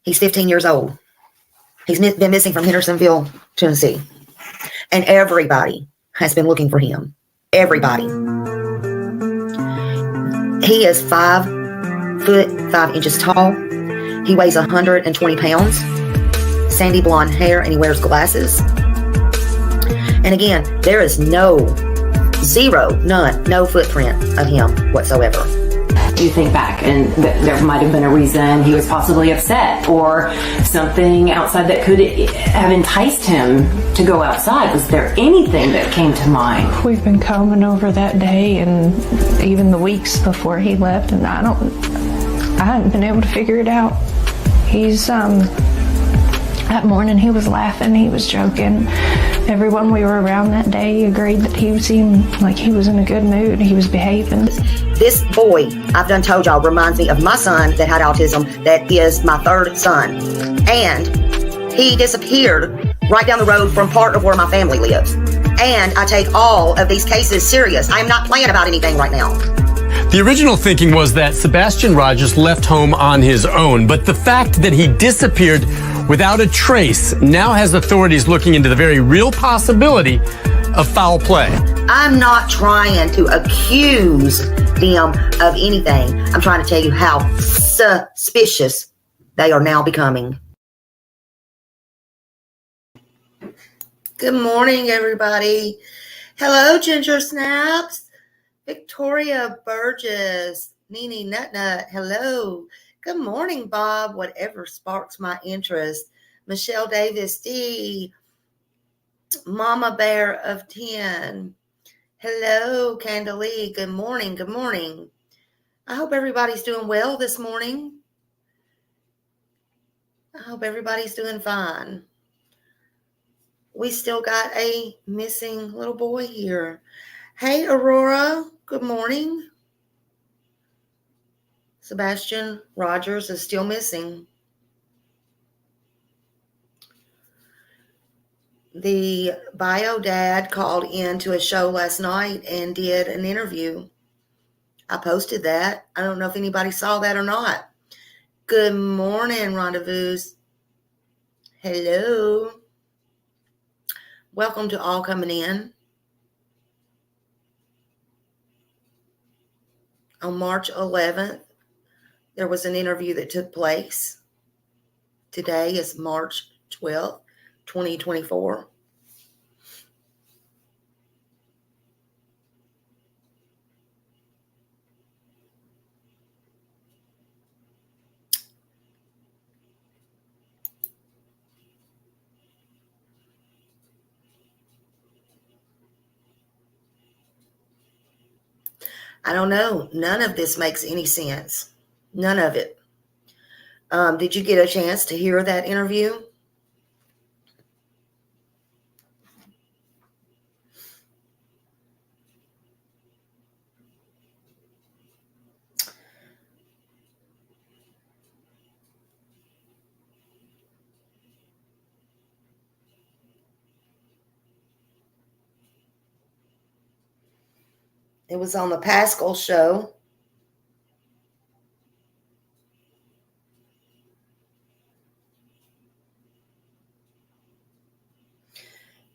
He's 15 years old. He's been missing from Hendersonville, Tennessee. And everybody has been looking for him. Everybody. He is 5 foot 5 inches tall. He weighs 120 pounds. Sandy blonde hair, and he wears glasses. And again, there is none, no footprint of him whatsoever. You think back, and there might have been a reason he was possibly upset, or something outside that could have enticed him to go outside. Was there anything that came to mind? We've been combing over that day and even the weeks before he left, and I hadn't been able to figure it out. That morning he was laughing, he was joking. Everyone we were around that day agreed that he seemed like he was in a good mood. He was behaving. This boy, I've done told y'all, reminds me of my son that had autism, that is my third son. And he disappeared right down the road from part of where my family lives. And I take all of these cases serious. I am not playing about anything right now. The original thinking was that Sebastian Rogers left home on his own, but the fact that he disappeared without a trace now has authorities looking into the very real possibility of foul play. I'm not trying to accuse them of anything. I'm trying to tell you how suspicious they are now becoming. Good morning, everybody. Hello, Ginger Snaps. Victoria Burgess, Nene Nutnut, hello. Good morning, Bob, whatever sparks my interest. Michelle Davis D, Mama Bear of 10. Hello, Candalee, good morning, good morning. I hope everybody's doing well this morning. I hope everybody's doing fine. We still got a missing little boy here. Hey, Aurora, good morning. Sebastian Rogers is still missing. The bio dad called in to a show last night and did an interview. I posted that. I don't know if anybody saw that or not. Good morning, Rendezvous. Hello. Welcome to all coming in. On March 11th, there was an interview that took place. Today is March 12th, 2024. I don't know. None of this makes any sense. None of it. Did you get a chance to hear that interview? It was on the Pascal show.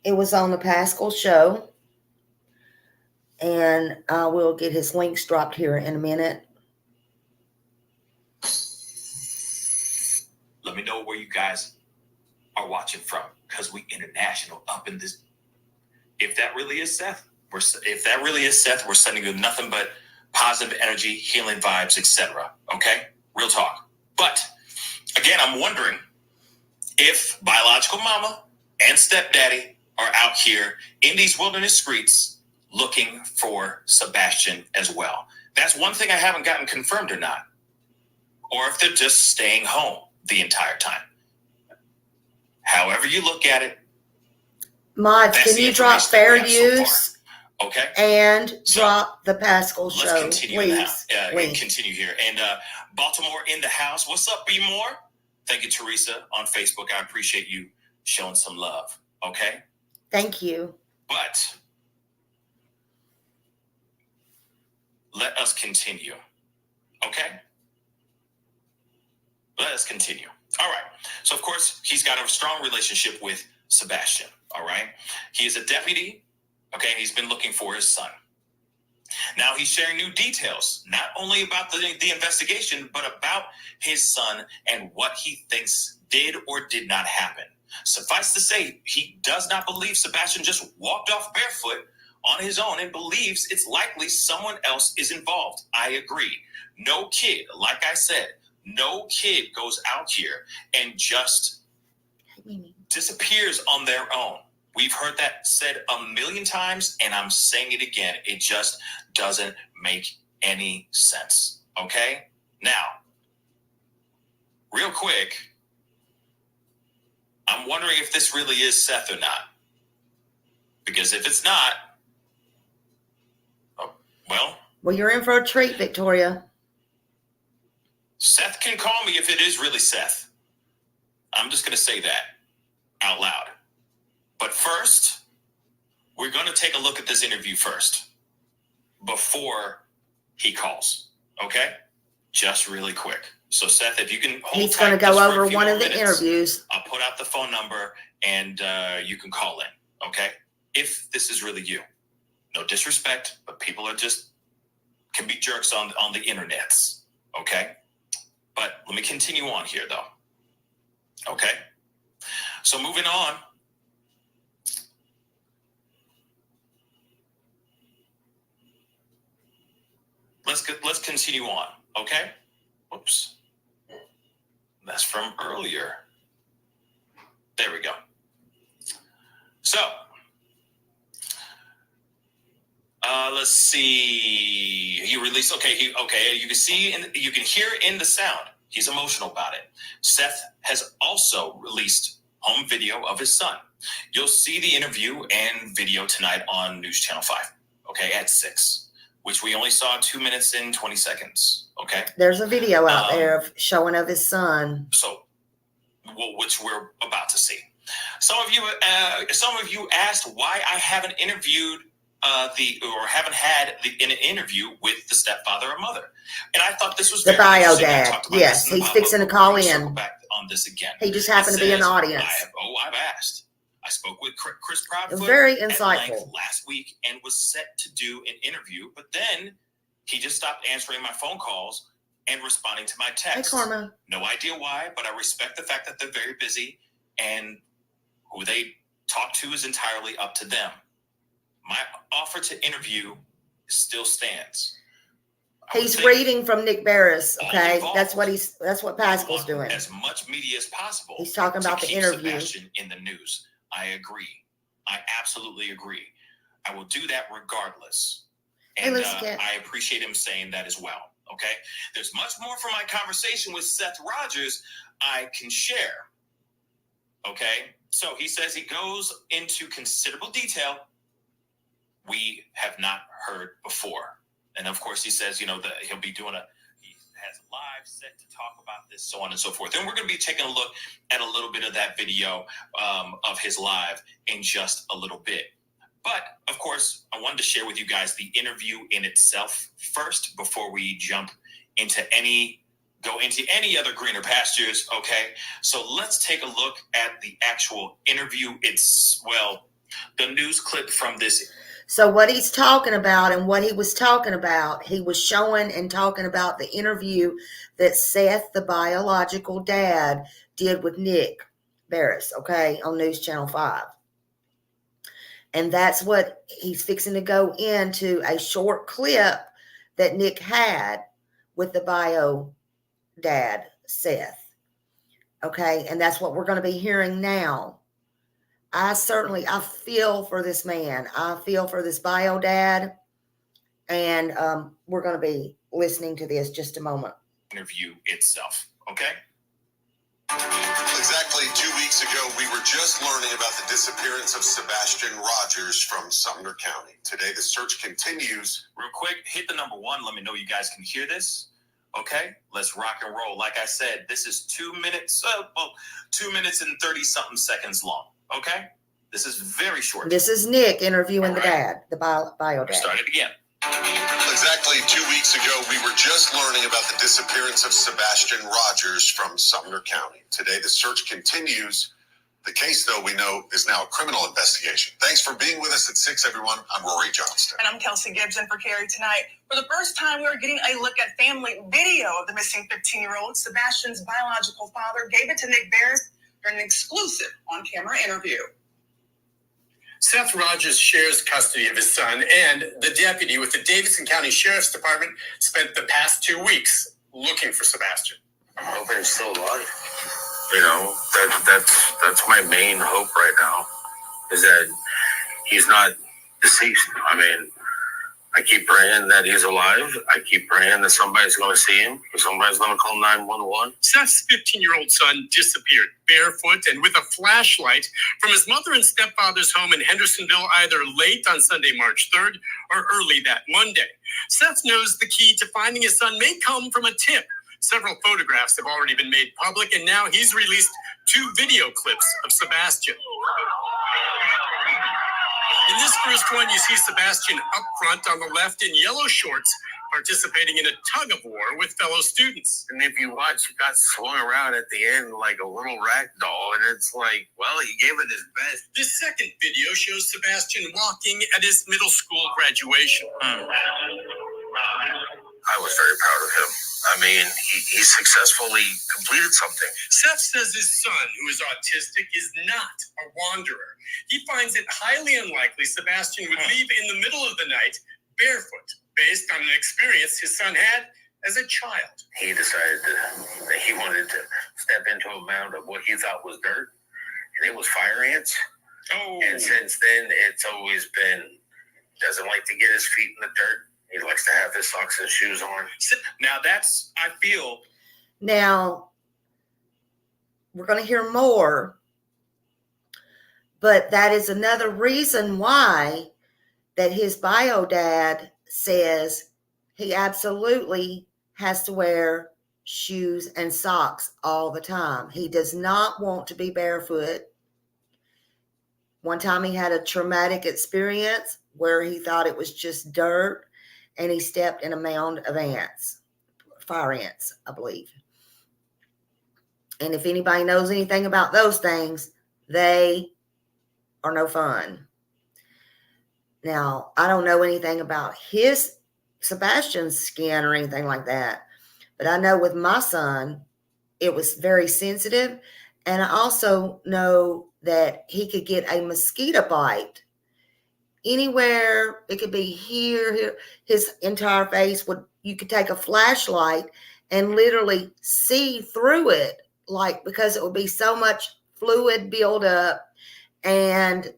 It was on the Pascal show. And I will get his links dropped here in a minute. Let me know where you guys are watching from, because we international up in this. If that really is Seth, we're sending you nothing but positive energy, healing vibes, etc. Okay? Real talk. But again, I'm wondering if biological mama and stepdaddy are out here in these wilderness streets looking for Sebastian as well. That's one thing I haven't gotten confirmed or not. Or if they're just staying home the entire time. However you look at it. Mods, can you drop fair use? So okay. And drop the Pascal show. Let's continue please. Continue here. And Baltimore in the house. What's up, B Moore? Thank you, Teresa, on Facebook. I appreciate you showing some love. Okay? Thank you. But let us continue. Okay? Let's continue. All right. So, of course, he's got a strong relationship with Sebastian. All right. He is a deputy. Okay. He's been looking for his son. Now he's sharing new details, not only about the investigation, but about his son and what he thinks did or did not happen. Suffice to say, he does not believe Sebastian just walked off barefoot on his own and believes it's likely someone else is involved. I agree. No kid, like I said, no kid goes out here and just disappears on their own. We've heard that said a million times, and I'm saying it again. It just doesn't make any sense. Okay? Now, real quick, I'm wondering if this really is Seth or not. Because if it's not, well, you're in for a treat, Victoria. Seth can call me if it is really Seth. I'm just going to say that out loud. But first, we're going to take a look at this interview first before he calls. Okay? Just really quick. So, Seth, if you can hold He's going to go over one of the interviews. I'll put out the phone number and you can call in. Okay? If this is really you. No disrespect, but people are just can be jerks on the internets. Okay? But let me continue on here, though. Okay? So, moving on. Let's continue on, okay? Whoops. That's from earlier. There we go. So, let's see. He released. Okay. You can see and you can hear in the sound. He's emotional about it. Seth has also released home video of his son. You'll see the interview and video tonight on News Channel 5. Okay, at 6. Which we only saw 2 minutes and 20 seconds. Okay. There's a video out there of showing of his son. So, which we're about to see. Some of you asked why I haven't interviewed haven't had an interview with the stepfather or mother, and I thought this was the very bio dad. Yes, he's fixing to call in. Back on this again. He just happened to be in the audience. I've asked. I spoke with Chris Proudfoot very insightful last week and was set to do an interview, but then he just stopped answering my phone calls and responding to my texts. Hey, Karma. No idea why, but I respect the fact that they're very busy and who they talk to is entirely up to them. My offer to interview still stands. He's reading from Nick Barris, okay? That's what Pascal's doing. As much media as possible. He's talking about the interview. Sebastian in the news. I agree. I absolutely agree. I will do that regardless. And I appreciate him saying that as well. Okay? There's much more from my conversation with Seth Rogers I can share. Okay? So he says he goes into considerable detail we have not heard before. And of course, he says, that he'll be doing he has live set to talk about this, so on and so forth. And we're going to be taking a look at a little bit of that video of his live in just a little bit. But of course, I wanted to share with you guys the interview in itself first before we go into any other greener pastures. Okay. So let's take a look at the actual interview. The news clip from this. So what he's talking about and what he was talking about, he was showing and talking about the interview that Seth, the biological dad, did with Nick Barris, okay, on News Channel 5. And that's what he's fixing to go into, a short clip that Nick had with the bio dad, Seth. Okay, and that's what we're going to be hearing now. I feel for this man. I feel for this bio dad. And we're going to be listening to this just a moment. Interview itself, okay? Exactly 2 weeks ago, we were just learning about the disappearance of Sebastian Rogers from Sumner County. Today, the search continues. Real quick, hit the number 1. Let me know you guys can hear this. Okay, let's rock and roll. Like I said, this is 2 minutes, 2 minutes and 30-something seconds long. Okay, this is very short. This is Nick interviewing the dad, the bio dad. Start it again. Exactly 2 weeks ago, we were just learning about the disappearance of Sebastian Rogers from Sumner County. Today, the search continues. The case, though, we know is now a criminal investigation. Thanks for being with us at 6, everyone. I'm Rory Johnston. And I'm Kelsey Gibson for Carrie Tonight. For the first time, we are getting a look at family video of the missing 15-year-old. Sebastian's biological father gave it to Nick Bears during an exclusive on-camera interview. Seth Rogers shares custody of his son, and the deputy with the Davidson County Sheriff's Department spent the past 2 weeks looking for Sebastian. I'm hoping he's still alive. You know, that's my main hope right now, is that he's not deceased. I mean, I keep praying that he's alive. I keep praying that somebody's going to see him, or somebody's going to call 911. Seth's 15-year-old son disappeared barefoot and with a flashlight from his mother and stepfather's home in Hendersonville either late on Sunday, March 3rd or early that Monday. Seth knows the key to finding his son may come from a tip. Several photographs have already been made public, and now he's released 2 video clips of Sebastian. In this first one, you see Sebastian up front on the left in yellow shorts, participating in a tug-of-war with fellow students. And if you watch, he got swung around at the end like a little rag doll, and it's like, well, he gave it his best. This second video shows Sebastian walking at his middle school graduation. I was very proud of him. I mean, he successfully completed something. Seth says his son, who is autistic, is not a wanderer. He finds it highly unlikely Sebastian would leave in the middle of the night barefoot, based on an experience his son had as a child. He decided that he wanted to step into a mound of what he thought was dirt, and it was fire ants. Oh. And since then, it's always been, doesn't like to get his feet in the dirt. He likes to have his socks and shoes on. Now that's, I feel. Now, we're going to hear more, but that is another reason why that his bio dad says he absolutely has to wear shoes and socks all the time. He does not want to be barefoot. One time he had a traumatic experience where he thought it was just dirt, and he stepped in a mound of ants, fire ants, I believe. And if anybody knows anything about those things, they are no fun. Now, I don't know anything about Sebastian's skin or anything like that, but I know with my son, it was very sensitive. And I also know that he could get a mosquito bite anywhere. It could be here, his entire face you could take a flashlight and literally see through it, because it would be so much fluid build up and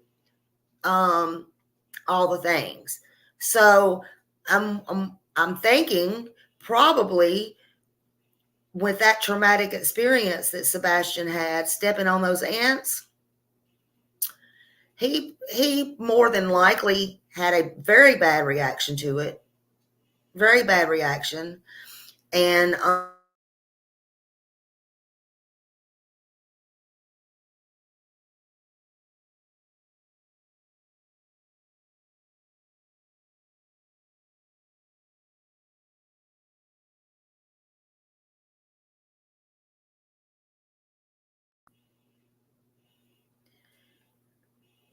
all the things. So I'm thinking probably with that traumatic experience that Sebastian had stepping on those ants, he more than likely had a very bad reaction to it. Very bad reaction. And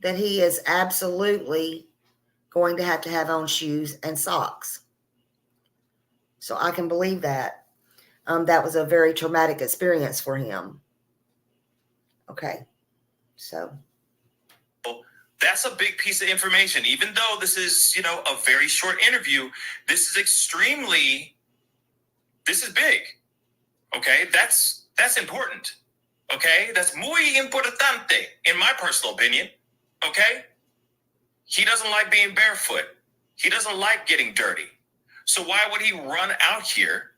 that he is absolutely going to have on shoes and socks. So I can believe that. That was a very traumatic experience for him. Okay, so. That's a big piece of information. Even though this is, a very short interview, this is big. Okay, that's important. Okay, that's muy importante, in my personal opinion. Okay? He doesn't like being barefoot. He doesn't like getting dirty. So why would he run out here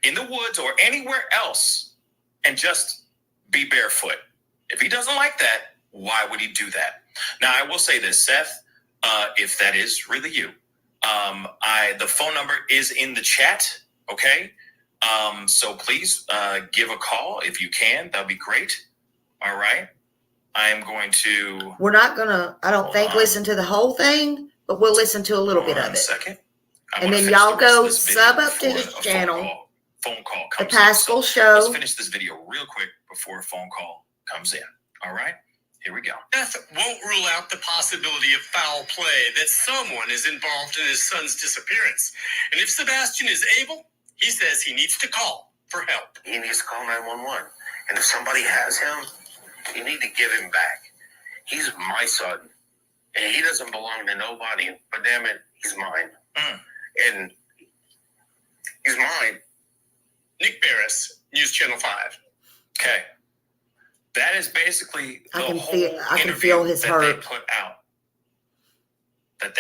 in the woods or anywhere else and just be barefoot? If he doesn't like that, why would he do that? Now, I will say this, Seth, if that is really you, the phone number is in the chat, okay? So please give a call if you can. That'd be great. All right. I'm going to... We're not going to, I don't think, listen to the whole thing, but we'll listen to a little bit of it. Second. And then y'all go sub up to his channel, phone call The comes in. Pascal So Show. let's finish this video real quick before a phone call comes in. All right, here we go. Death won't rule out the possibility of foul play, that someone is involved in his son's disappearance. And if Sebastian is able, he says he needs to call for help. He needs to call 911. And if somebody has him, you need to give him back. He's my son. And he doesn't belong to nobody. But damn it, he's mine. And he's mine. Nick Barris, News Channel 5. Okay, that is basically the I can whole feel interview his that hurt. they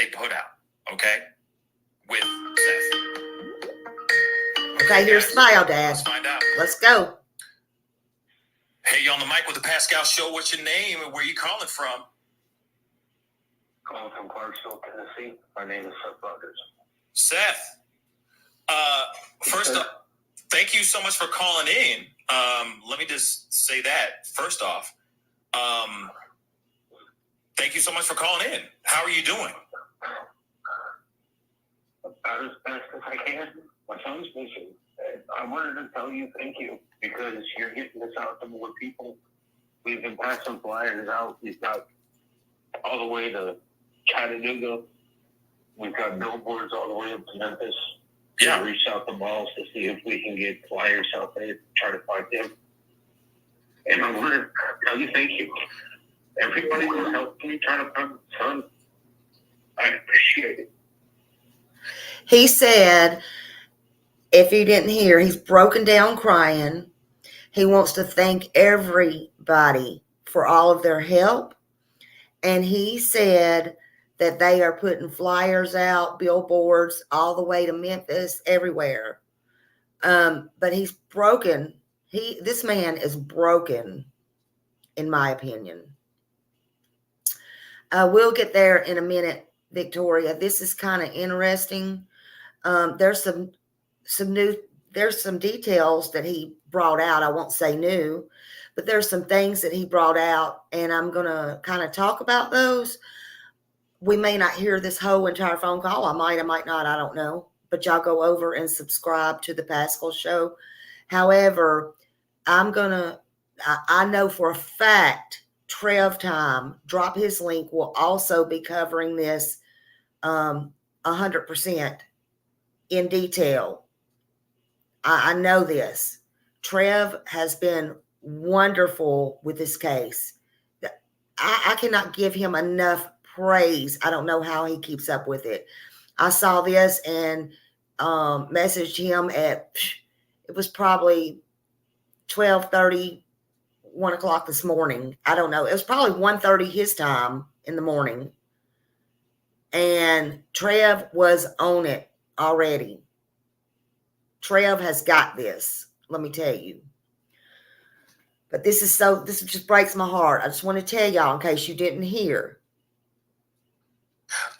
put out. Okay, with Seth. Okay, here's guys, Smile Dad. Let's find out. Let's go. Hey, you on the mic with the Pascal Show. What's your name and where you calling from? Calling from Clarksville, Tennessee. My name is Seth Rogers. Seth, first off, thank you so much for calling in. Let me just say that first off. Thank you so much for calling in. How are you doing? About as best as I can. My son's missing. I wanted to tell you thank you because you're getting this out to more people. We've been passing flyers out. We've got all the way to Chattanooga. We've got billboards all the way up to Memphis. Yeah. We reached out to malls to see if we can get flyers out there to try to find them. And I want to tell you thank you. Everybody who helped me try to find my son, I appreciate it. He said, if you didn't hear, he's broken down crying. He wants to thank everybody for all of their help. And he said that they are putting flyers out, billboards, all the way to Memphis, everywhere. But he's broken. This man is broken, in my opinion. We'll get there in a minute, Victoria. This is kind of interesting. There's some details that he brought out. I won't say new, but there's some things that he brought out, and I'm going to kind of talk about those. We may not hear this whole entire phone call. I might not. I don't know. But y'all go over and subscribe to the Pascal Show. However, I know for a fact, Trev Time, Drop His Link, will also be covering this 100% in detail. I know this. Trev has been wonderful with this case. I cannot give him enough praise. I don't know how he keeps up with it. I saw this and messaged him at, it was probably 12:30, 1 o'clock this morning. I don't know. It was probably 1:30 his time in the morning. And Trev was on it already. Trev has got this, let me tell you. But this just breaks my heart. I just want to tell y'all in case you didn't hear.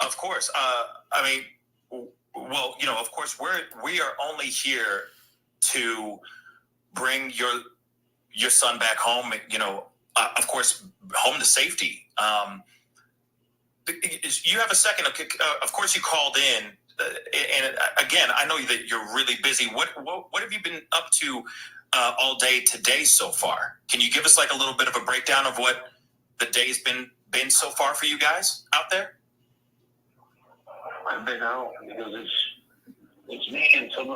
Of course. I mean, well, you know, of course, we are only here to bring your son back home, you know, of course, home to safety. You have a second, of course you called in, and again, I know that you're really busy. What have you been up to all day today so far? Can you give us like a little bit of a breakdown of what the day's been so far for you guys out there? I've been out because it's me and some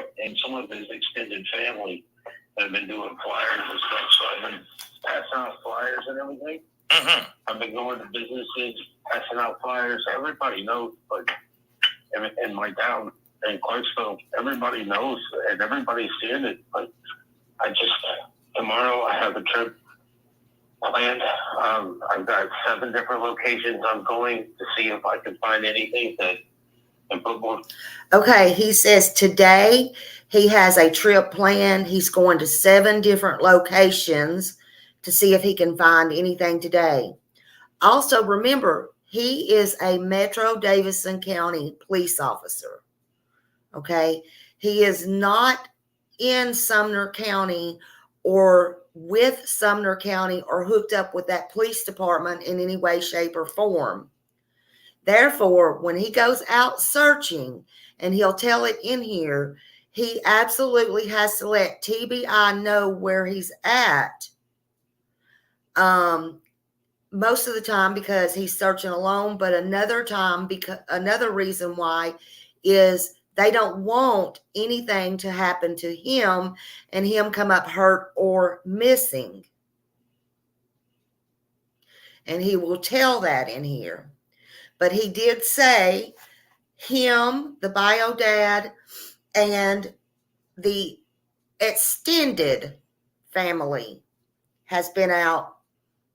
of his extended family that have been doing flyers and stuff. So I've been passing out flyers and everything. Mm-hmm. I've been going to businesses, passing out flyers. Everybody knows, but in my town in Clarksville, everybody knows and everybody's seeing it. But tomorrow I have a trip planned. I've got 7 different locations I'm going to see if I can find anything that can put more. Okay, he says today he has a trip planned. He's going to 7 different locations to see if he can find anything today. Also, remember, he is a Metro Davidson County police officer. Okay, he is not in Sumner County or with Sumner County or hooked up with that police department in any way, shape, or form. Therefore, when he goes out searching, and he'll tell it in here, he absolutely has to let TBI know where he's at. Most of the time because he's searching alone, but another time because another reason why is they don't want anything to happen to him and him come up hurt or missing. And he will tell that in here. But he did say him, the bio dad, and the extended family has been out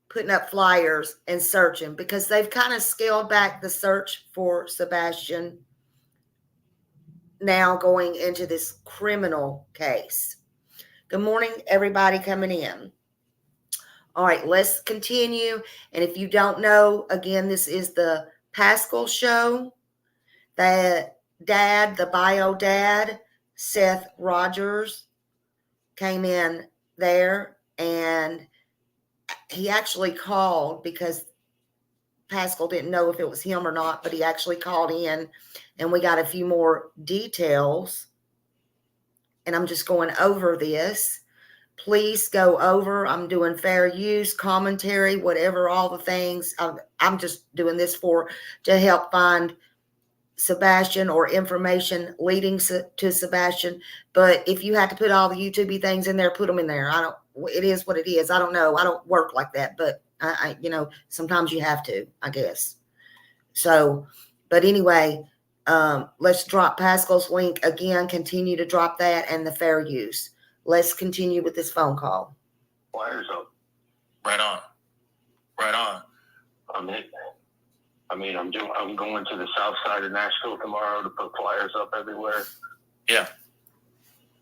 putting up flyers and searching because they've kind of scaled back the search for Sebastian now going into this criminal case. Good morning, everybody coming in. All right, let's continue. And if you don't know, again, this is the Pascal show. That dad, the bio dad, Seth Rogers, came in there, and he actually called because Pascal didn't know if it was him or not, but he actually called in, and we got a few more details. And I'm just going over this. Please go over. I'm doing fair use, commentary, whatever, all the things. I'm just doing this to help find Sebastian or information leading to Sebastian. But if you had to put all the YouTube things in there, put them in there. It is what it is. I don't know. I don't work like that, but I sometimes you have to, I guess. So, but anyway, let's drop Pascal's link again. Continue to drop that and the fair use. Let's continue with this phone call. Flyers up. Right on. Right on. I'm going to the south side of Nashville tomorrow to put flyers up everywhere. Yeah.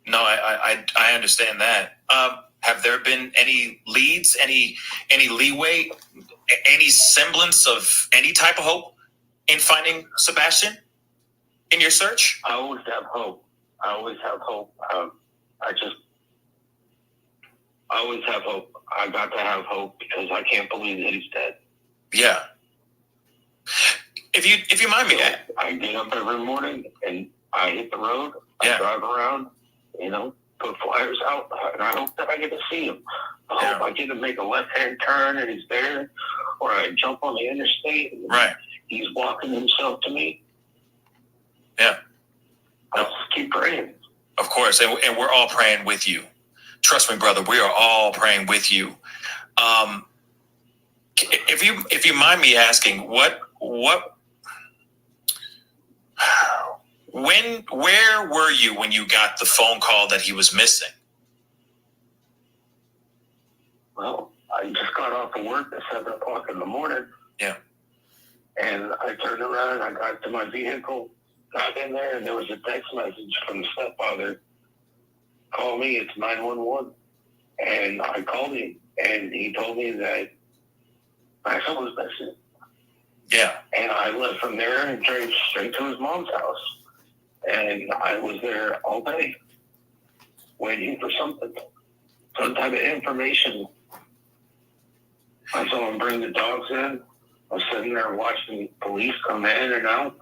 No, I understand that. Have there been any leads, any leeway, any semblance of any type of hope in finding Sebastian in your search? I always have hope. I always have hope. I always have hope. I got to have hope because I can't believe that he's dead. Yeah. If you mind me, I get up every morning and I hit the road. I drive around, put flyers out, and I hope that I get to see him. I hope I get to make a left-hand turn and he's there, or I jump on the interstate and he's walking himself to me. Yeah. I'll just keep praying. Of course, and we're all praying with you. Trust me, brother, we are all praying with you. If you mind me asking, where were you when you got the phone call that he was missing? Well, I just got off of work at 7 o'clock in the morning. Yeah. And I turned around, I got to my vehicle, got in there, and there was a text message from the stepfather. Call me, it's 911. And I called him, and he told me that my son was missing. Yeah. And I left from there and drove straight to his mom's house. And I was there all day, waiting for some type of information. I saw him bring the dogs in. I was sitting there watching police come in and out,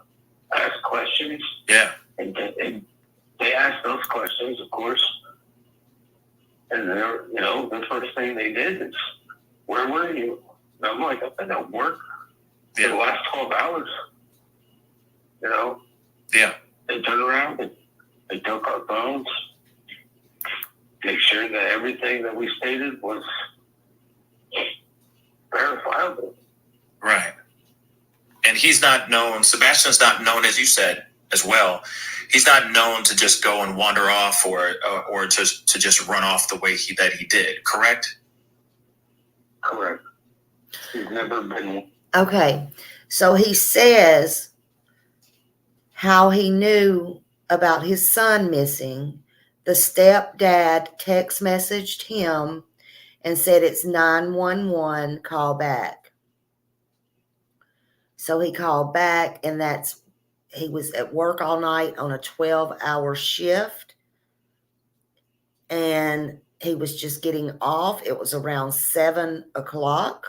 ask questions. Yeah. And they asked those questions, of course. And they're, the first thing they did is, where were you? And I'm like, I've been at work for the last 12 hours. Yeah. They turned around and they took our phones, make sure that everything that we stated was verifiable. Right. And he's not known, Sebastian's not known, as you said, as well. He's not known to just go and wander off or to just run off the way that he did, correct? Correct. He's never been. Okay. So he says how he knew about his son missing. The stepdad text messaged him and said it's 911, call back. So he called back, and he was at work all night on a 12-hour shift, and he was just getting off. It was around 7 o'clock.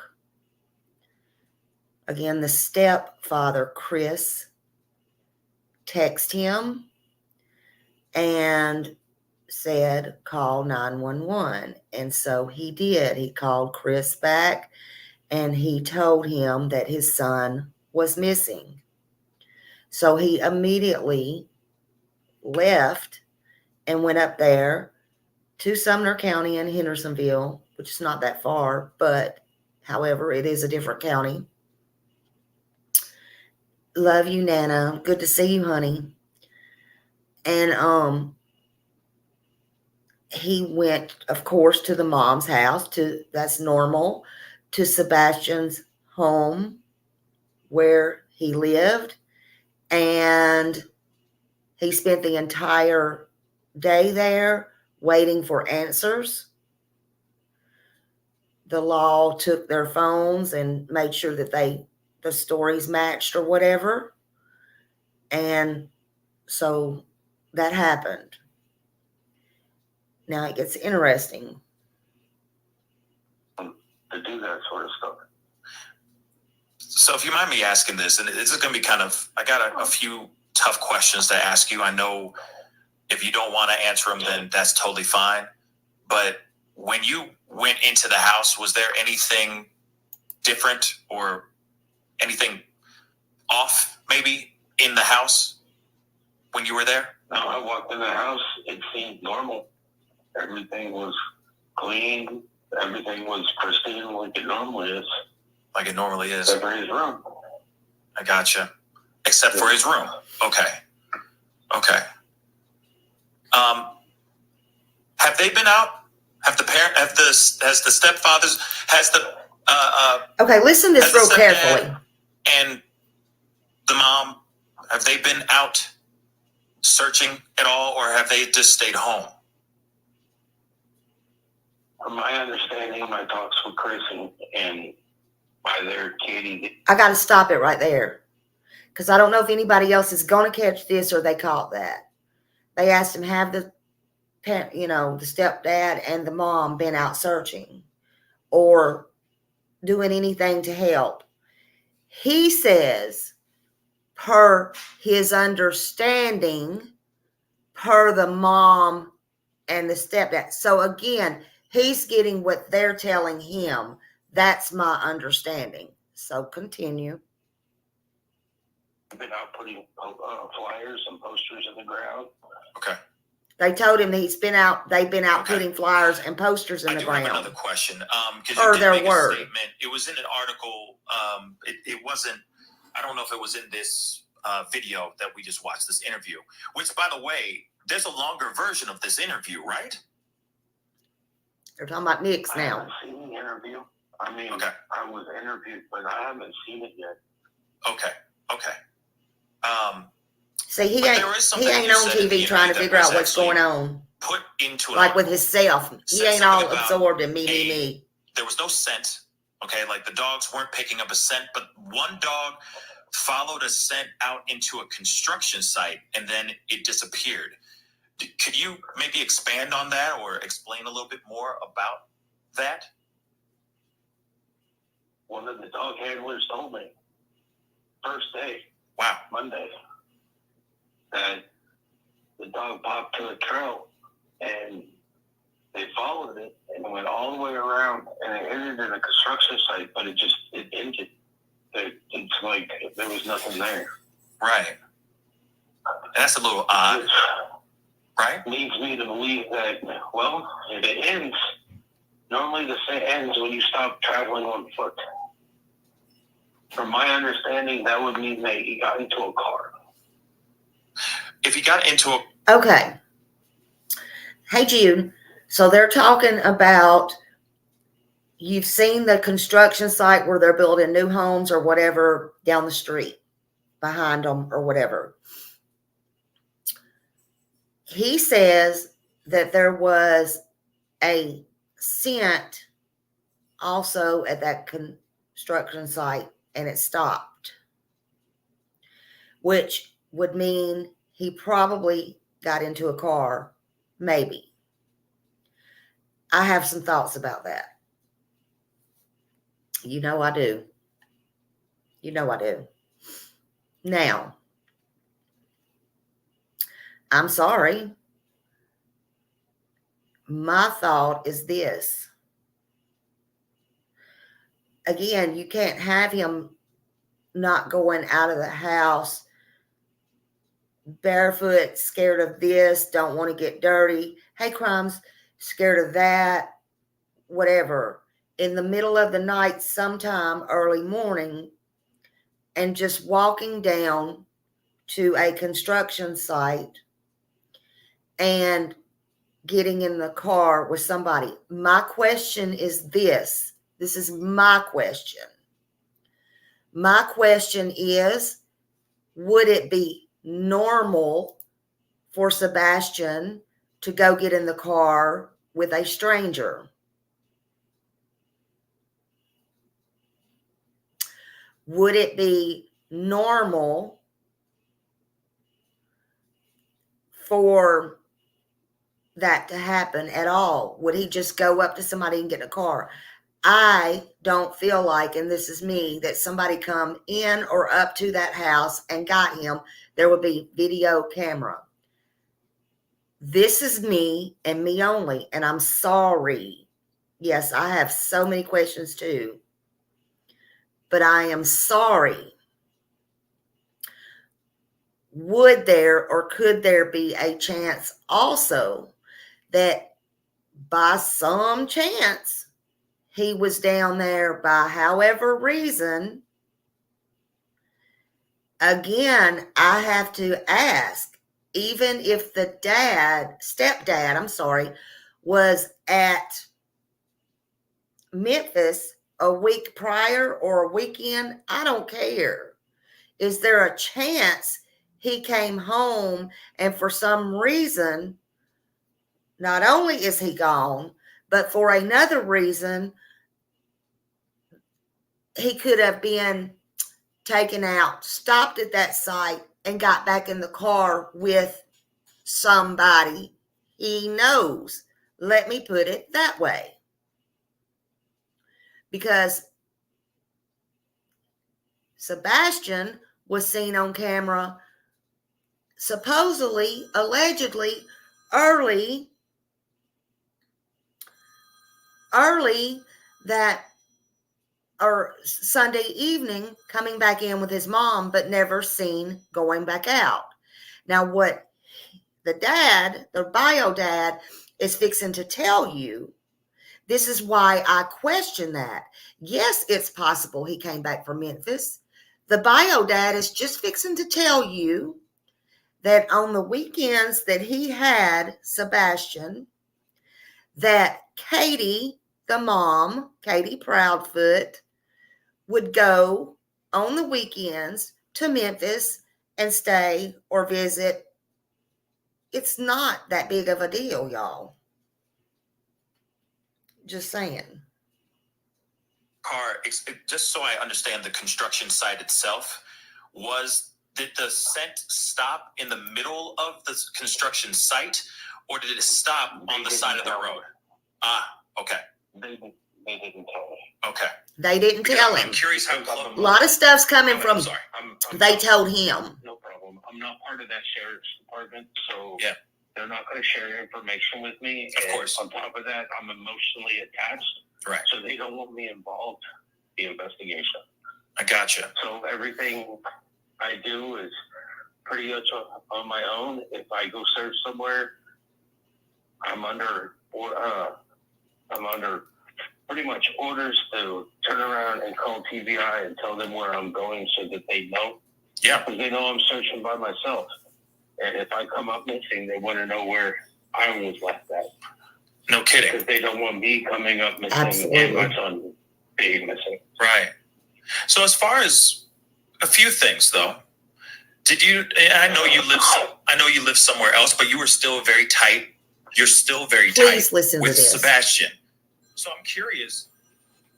Again, the stepfather, Chris, text him and said, call 911. And so he did. He called Chris back and he told him that his son was missing. So he immediately left and went up there to Sumner County in Hendersonville, which is not that far, but however, it is a different county. Love you, Nana. Good to see you, honey. And he went, of course, to the mom's house, that's normal, to Sebastian's home where he lived. And he spent the entire day there waiting for answers. The law took their phones and made sure that the stories matched or whatever. And so that happened. Now it gets interesting. To do that sort of stuff. So if you mind me asking this, and this is going to be kind of, I got a few tough questions to ask you. I know if you don't want to answer them, then that's totally fine. But when you went into the house, was there anything different or anything off maybe in the house when you were there? No, I walked in the house. It seemed normal. Everything was clean. Everything was pristine like it normally is. Like it normally is. Except for his room. I gotcha. Except for his room. Okay. Have they been out? Has the stepfathers, Okay, listen to this real carefully. And the mom, have they been out searching at all, or have they just stayed home? From my understanding, my talks with Chris and by their Katie. I got to stop it right there because I don't know if anybody else is going to catch this or they caught that. They asked him, have the stepdad and the mom been out searching or doing anything to help? He says, per his understanding, per the mom and the stepdad. So again, he's getting what they're telling him. That's my understanding. So continue. I've been out putting flyers and posters in the ground. Okay. They told him that they've been out putting flyers and posters in the ground. I do have another question. Because or you did their make word. A statement. It was in an article. It wasn't, I don't know if it was in this video that we just watched, this interview, which, by the way, there's a longer version of this interview, right? They're talking about Nick's now. I haven't seen the interview. I mean, okay. I was interviewed, but I haven't seen it yet. Okay. See, he ain't on TV trying to figure out what's going on. Put into like with himself. He ain't all absorbed in me. There was no scent. Okay, like the dogs weren't picking up a scent, but one dog followed a scent out into a construction site and then it disappeared. Could you maybe expand on that or explain a little bit more about that? One of the dog handlers told me first day. Wow. Monday. That the dog popped to a trail and they followed it and went all the way around and it ended in a construction site, but it ended. It's like there was nothing there. Right. That's a little odd. Right? Leads me to believe that, well, if it ends, normally the scent ends when you stop traveling on foot. From my understanding, that would mean that he got into a car. If he got into a... Okay. Hey, Jude. So they're talking about, you've seen the construction site where they're building new homes or whatever down the street behind them or whatever. He says that there was a scent also at that construction site and it stopped, which would mean he probably got into a car, maybe. I have some thoughts about that. You know I do. Now, I'm sorry. My thought is this. Again, you can't have him not going out of the house barefoot, scared of this, don't want to get dirty. Hey, crumbs, scared of that, whatever. In the middle of the night, sometime early morning, and just walking down to a construction site and getting in the car with somebody. My question is this. This is my question. My question is, would it be normal for Sebastian to go get in the car with a stranger? Would it be normal for that to happen at all? Would he just go up to somebody and get in a car? I don't feel like, and this is me, that somebody come in or up to that house and got him. There would be video camera. This is me and me only, and I'm sorry. Yes, I have so many questions too, but I am sorry. Would there or could there be a chance also that by some chance he was down there by however reason? Again, I have to ask, even if the stepdad, was at Memphis a week prior or a weekend, I don't care. Is there a chance he came home and for some reason, not only is he gone, but for another reason, he could have been taken out, stopped at that site, and got back in the car with somebody he knows. Let me put it that way. Because Sebastian was seen on camera, supposedly, allegedly, early that or Sunday evening coming back in with his mom, but never seen going back out. Now, what the bio dad, is fixing to tell you, this is why I question that. Yes, it's possible he came back from Memphis. The bio dad is just fixing to tell you that on the weekends that he had Sebastian, that Katie, the mom, Katie Proudfoot, would go on the weekends to Memphis and stay or visit. It's not that big of a deal, y'all. Just saying. Just so I understand the construction site itself, did the scent stop in the middle of the construction site, or did it stop on the side of the road? Okay. They didn't tell me. Okay. They didn't tell him. I'm curious how close. A lot of stuff's coming from. I'm sorry. They told him. No problem. I'm not part of that sheriff's department, so yeah, they're not going to share information with me. Of course. On top of that, I'm emotionally attached. Right. So they don't want me involved in the investigation. I gotcha. So everything I do is pretty much on my own. If I go search somewhere, I'm under pretty much orders to turn around and call TVI and tell them where I'm going so that they know. Yeah. Because they know I'm searching by myself. And if I come up missing, they want to know where I was left at. No kidding. Because they don't want me coming up missing. Absolutely. And my son being missing. Right. So as far as a few things, though, I know you live somewhere else, but you were still very tight. You're still very Please tight listen with to this. Sebastian. So I'm curious,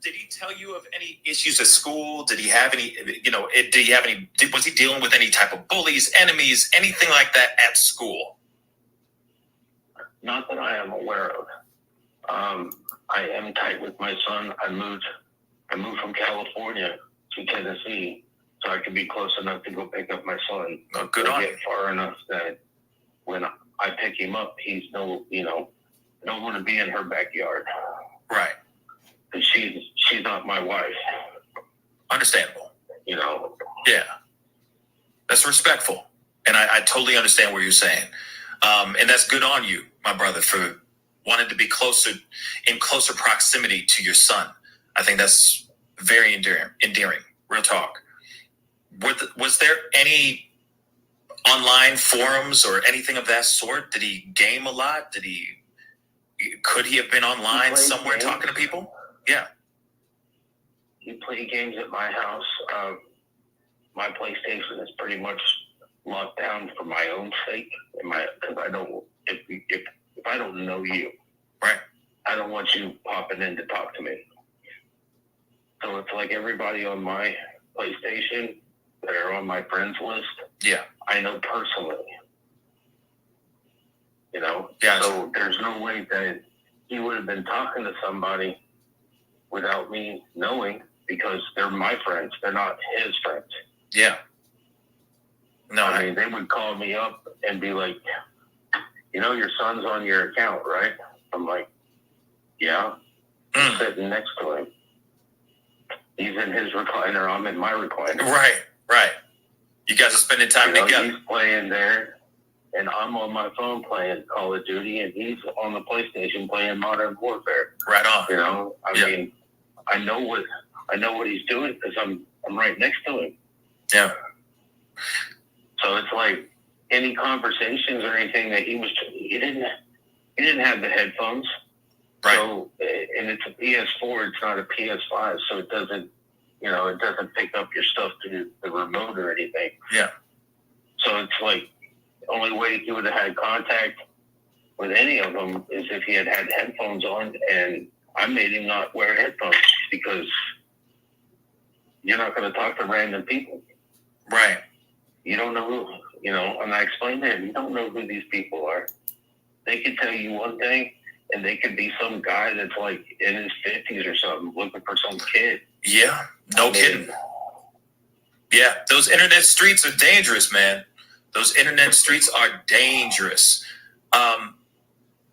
did he tell you of any issues at school? Did he have any, was he dealing with any type of bullies, enemies, anything like that at school? Not that I am aware of. I am tight with my son. I moved from California to Tennessee so I could be close enough to go pick up my son. Oh, good on you. Get far enough that when I pick him up, he's I don't want to be in her backyard. Right. Because she's not my wife. Understandable. Yeah. That's respectful. And I totally understand what you're saying. And that's good on you, my brother, for wanting to be in closer proximity to your son. I think that's very endearing. Real talk. Was there any online forums or anything of that sort? Did he game a lot? Could he have been online somewhere talking to people? Yeah. He played games at my house. My PlayStation is pretty much locked down for my own sake, because I don't. If I don't know you, right, I don't want you popping in to talk to me. So it's like everybody on my PlayStation that are on my friends list. Yeah, I know personally. Yeah. So there's no way that he would have been talking to somebody without me knowing, because they're my friends. They're not his friends. Yeah. No, I mean, they would call me up and be like, your son's on your account, right? I'm like, yeah. I'm sitting next to him. He's in his recliner. I'm in my recliner. Right. You guys are spending time together. He's playing there, and I'm on my phone playing Call of Duty, and he's on the PlayStation playing Modern Warfare. Right on. I mean, I know what he's doing because I'm right next to him. Yeah. So it's like any conversations or anything that he didn't have the headphones. Right. So, and it's a PS4, it's not a PS5, so it doesn't pick up your stuff through the remote or anything. Yeah. So it's like the only way he would have had contact with any of them is if he had headphones on, and I made him not wear headphones because you're not going to talk to random people. Right. You don't know who, and I explained to him, you don't know who these people are. They could tell you one thing, and they could be some guy that's like in his 50s or something looking for some kid. Yeah, no kidding. Yeah, those internet streets are dangerous, man. Those internet streets are dangerous.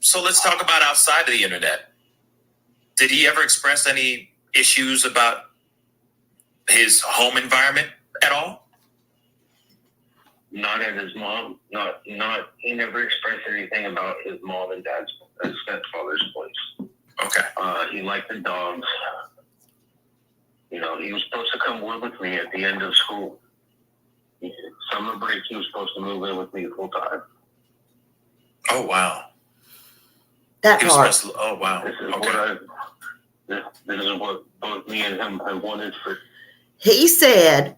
So let's talk about outside of the internet. Did he ever express any issues about his home environment at all? Not at his mom. He never expressed anything about his mom and dad's stepfather's place. Okay. He liked the dogs. He was supposed to come live with me at the end of school. Summer break, he was supposed to move in with me full time. Oh, wow. That part. Oh, wow. This is what both me and him have wanted for. He said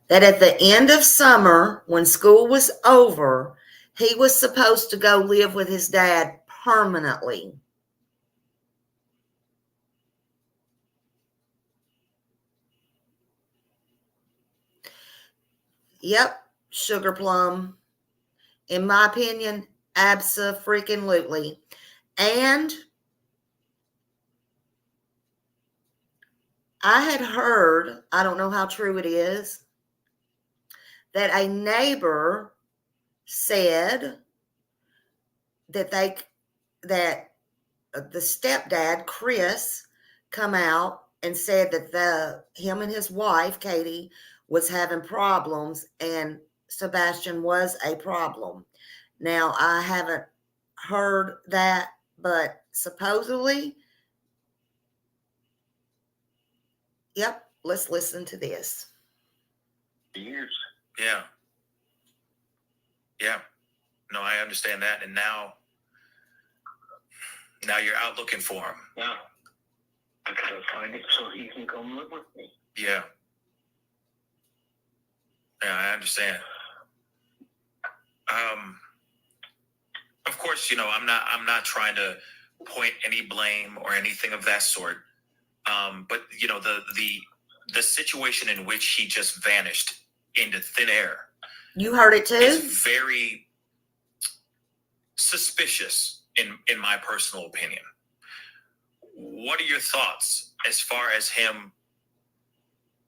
that at the end of summer, when school was over, he was supposed to go live with his dad permanently. Yep, Sugar Plum. In my opinion, abso-freaking-lutely. And I had heard, I don't know how true it is, that a neighbor said that the stepdad, Chris, come out and said that him and his wife, Katie, was having problems, and Sebastian was a problem. Now, I haven't heard that, but supposedly, yep, let's listen to this. Years. Yeah. Yeah. No, I understand that. And now you're out looking for him. Yeah. I gotta find him so he can come live with me. Yeah. Yeah, I understand. Of course, I'm not trying to point any blame or anything of that sort. But the situation in which he just vanished into thin air. You heard it too? Is very suspicious in my personal opinion. What are your thoughts as far as him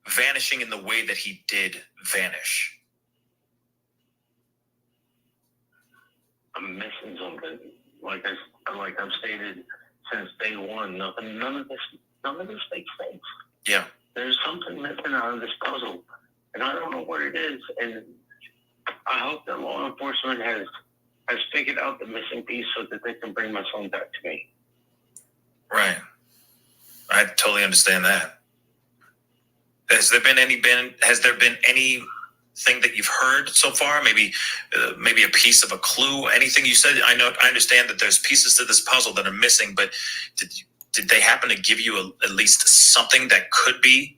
vanishing in the way that he did vanish? I'm missing something. Like I've stated since day one, none of this makes sense. Yeah. There's something missing out of this puzzle, and I don't know what it is. And I hope that law enforcement has figured out the missing piece so that they can bring my son back to me. Right. I totally understand that. Has there been anything that you've heard so far? Maybe a piece of a clue, anything you said? I understand that there's pieces to this puzzle that are missing, but did they happen to give you at least something that could be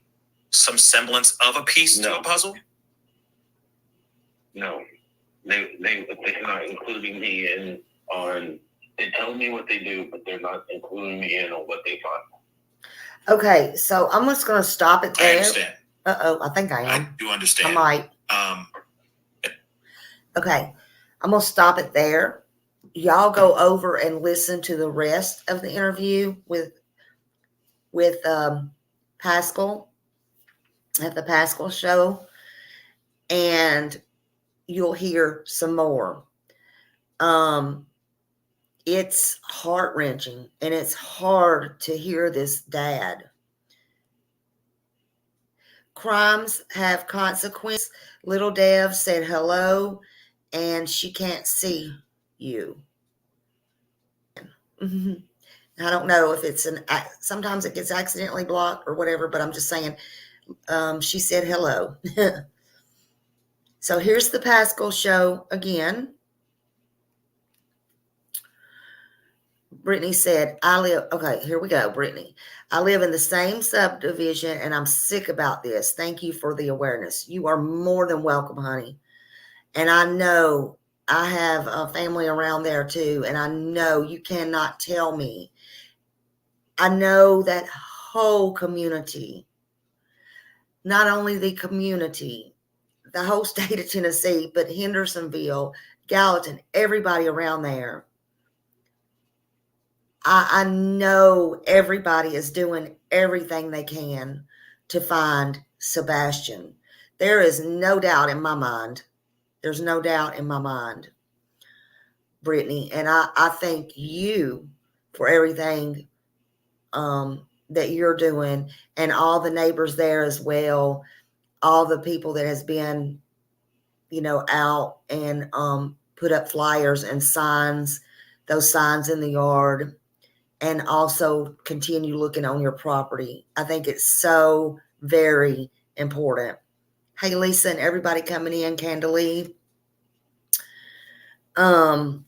some semblance of a piece to a puzzle? No. They're not including me in on. They tell me what they do, but they're not including me in on what they find. Okay, so I'm just going to stop it there. I understand. I think I am. I do understand. I might. Okay, I'm going to stop it there. Y'all go over and listen to the rest of the interview with Pascal at the Pascal show, and you'll hear some more. It's heart-wrenching, and it's hard to hear this dad. Crimes have consequences. Little Dev said hello, and she can't see you. I don't know if it's sometimes it gets accidentally blocked or whatever, but I'm just saying, she said hello. So here's the Pascal show again. Brittany said, okay, here we go, Brittany. I live in the same subdivision, and I'm sick about this. Thank you for the awareness. You are more than welcome, honey. And I know I have a family around there too, and I know you cannot tell me. I know that whole community, not only the community, the whole state of Tennessee, but Hendersonville, Gallatin, everybody around there. I know everybody is doing everything they can to find Sebastian. There is no doubt in my mind. There's no doubt in my mind, Brittany. And I thank you for everything that you're doing, and all the neighbors there as well, all the people that has been, out and put up flyers and signs, those signs in the yard, and also continue looking on your property. I think it's so very important. Hey, Lisa and everybody coming in, Candalee. And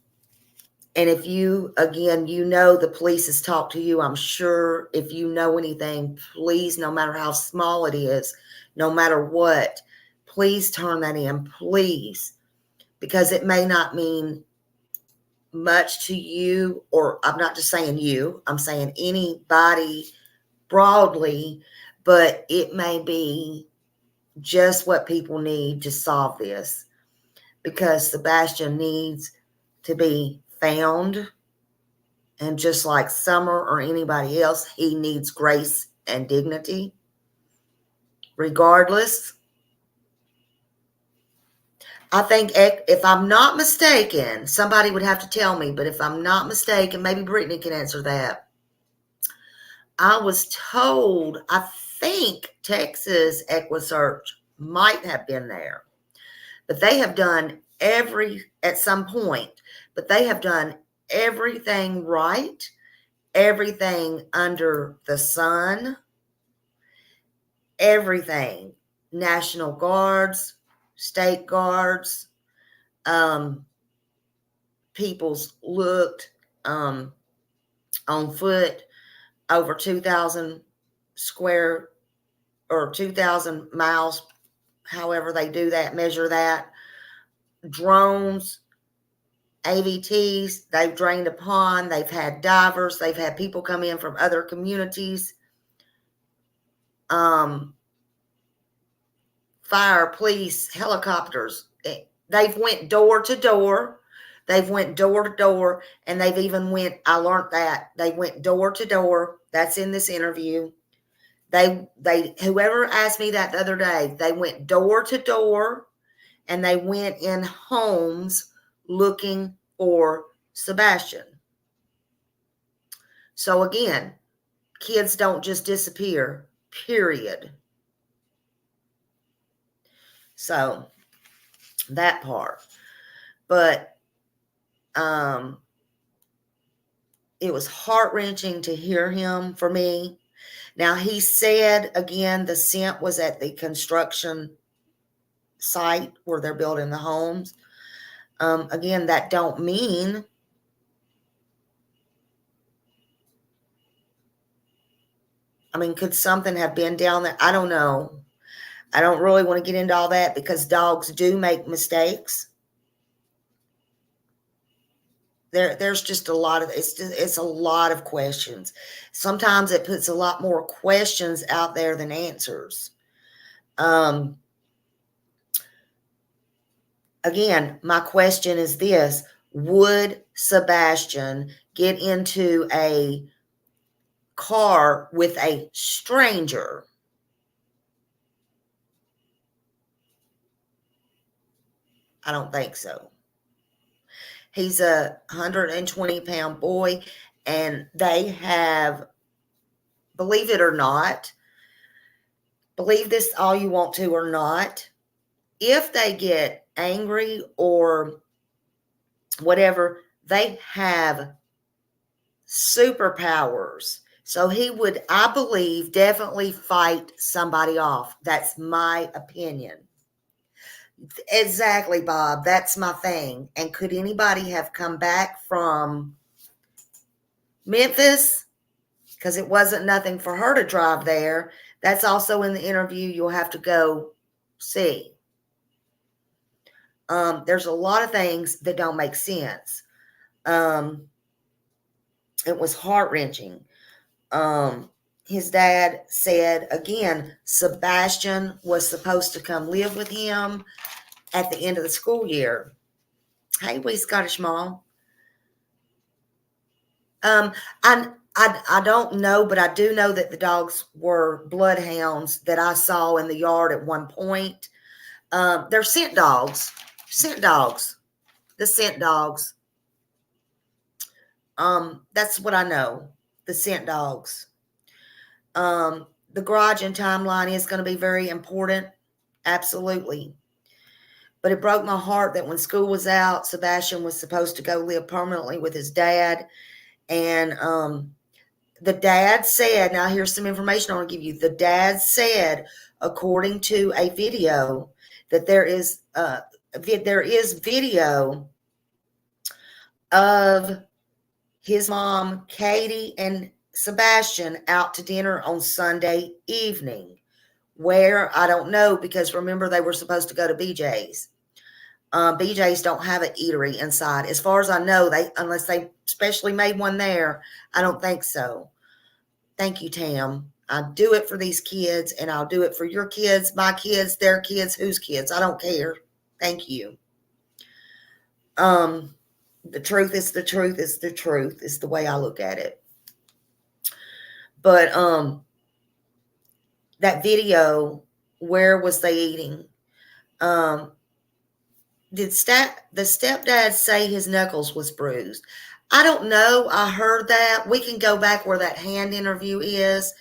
if you, again, the police has talked to you, I'm sure if you know anything, please, no matter how small it is, no matter what, please turn that in, please, because it may not mean much to you, or I'm not just saying you, I'm saying anybody broadly, but it may be just what people need to solve this, because Sebastian needs to be found, and just like Summer or anybody else, he needs grace and dignity regardless. I think, if I'm not mistaken, somebody would have to tell me, but if I'm not mistaken, maybe Brittany can answer that. I was told, I think Texas EquiSearch might have been there, but they have done at some point, but they have done everything right, everything under the sun, everything, National Guards, state guards, people's looked on foot over 2,000 square or 2,000 miles, however they do that, measure that. Drones, AVTs, they've drained a pond, they've had divers, they've had people come in from other communities. Fire, police, helicopters. They've went door to door. They've went door to door, and they've even went, I learned that, they went door to door. That's in this interview. They whoever asked me that the other day, they went door to door, and they went in homes looking or Sebastian. So again, kids don't just disappear, period. So that part. But it was heart-wrenching to hear him for me. Now, he said, again, the scent was at the construction site where they're building the homes. Again, that don't mean could something have been down there? I don't know. I don't really want to get into all that because dogs do make mistakes. There's just a lot of, it's a lot of questions. Sometimes it puts a lot more questions out there than answers. Again, my question is this: would Sebastian get into a car with a stranger? I don't think so. He's a 120-pound boy, and they have, believe it or not, believe this all you want to or not, if they get angry or whatever, they have superpowers. So he would, I believe, definitely fight somebody off. That's my opinion. Exactly, Bob. That's my thing. And could anybody have come back from Memphis? Because it wasn't nothing for her to drive there. That's also in the interview. You'll have to go see. There's a lot of things that don't make sense. It was heart-wrenching. His dad said, again, Sebastian was supposed to come live with him at the end of the school year. Hey, wee Scottish Mom. I don't know, but I do know that the dogs were bloodhounds that I saw in the yard at one point. They're scent dogs. Scent dogs. The scent dogs. That's what I know. The scent dogs. The garage and timeline is going to be very important. Absolutely. But it broke my heart that when school was out, Sebastian was supposed to go live permanently with his dad. And the dad said, now here's some information I want to give you. The dad said, according to a video, that there is video of his mom, Katie, and Sebastian out to dinner on Sunday evening. Where, I don't know, because remember they were supposed to go to BJ's. BJ's don't have an eatery inside. As far as I know, unless they specially made one there, I don't think so. Thank you, Tam. I do it for these kids, and I'll do it for your kids, my kids, their kids, whose kids. I don't care. Thank you. The truth is the truth is the truth is the way I look at it. But that video, where was they eating? Did the stepdad say his knuckles was bruised? I don't know. I heard that. We can go back where that hand interview is.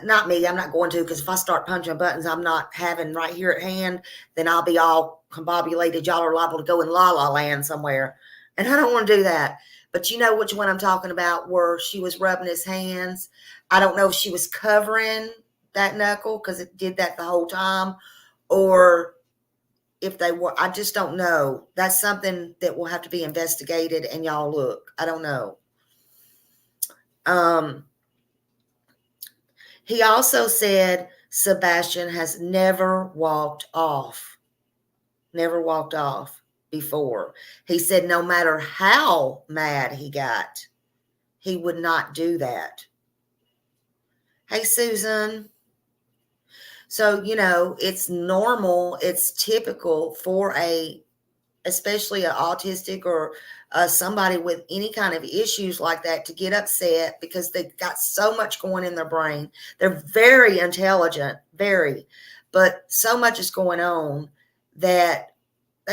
Not me. I'm not going to, because if I start punching buttons I'm not having right here at hand, then I'll be all combobulated. Y'all are liable to go in La La Land somewhere. And I don't want to do that. But you know which one I'm talking about, where she was rubbing his hands. I don't know if she was covering that knuckle because it did that the whole time, or if they were. I just don't know. That's something that will have to be investigated, and y'all look. I don't know. He also said Sebastian has never walked off. Never walked off before. He said no matter how mad he got, he would not do that. Hey, Susan. So, it's normal, it's typical for especially an autistic or somebody with any kind of issues like that to get upset because they've got so much going in their brain. They're very intelligent, very, but so much is going on that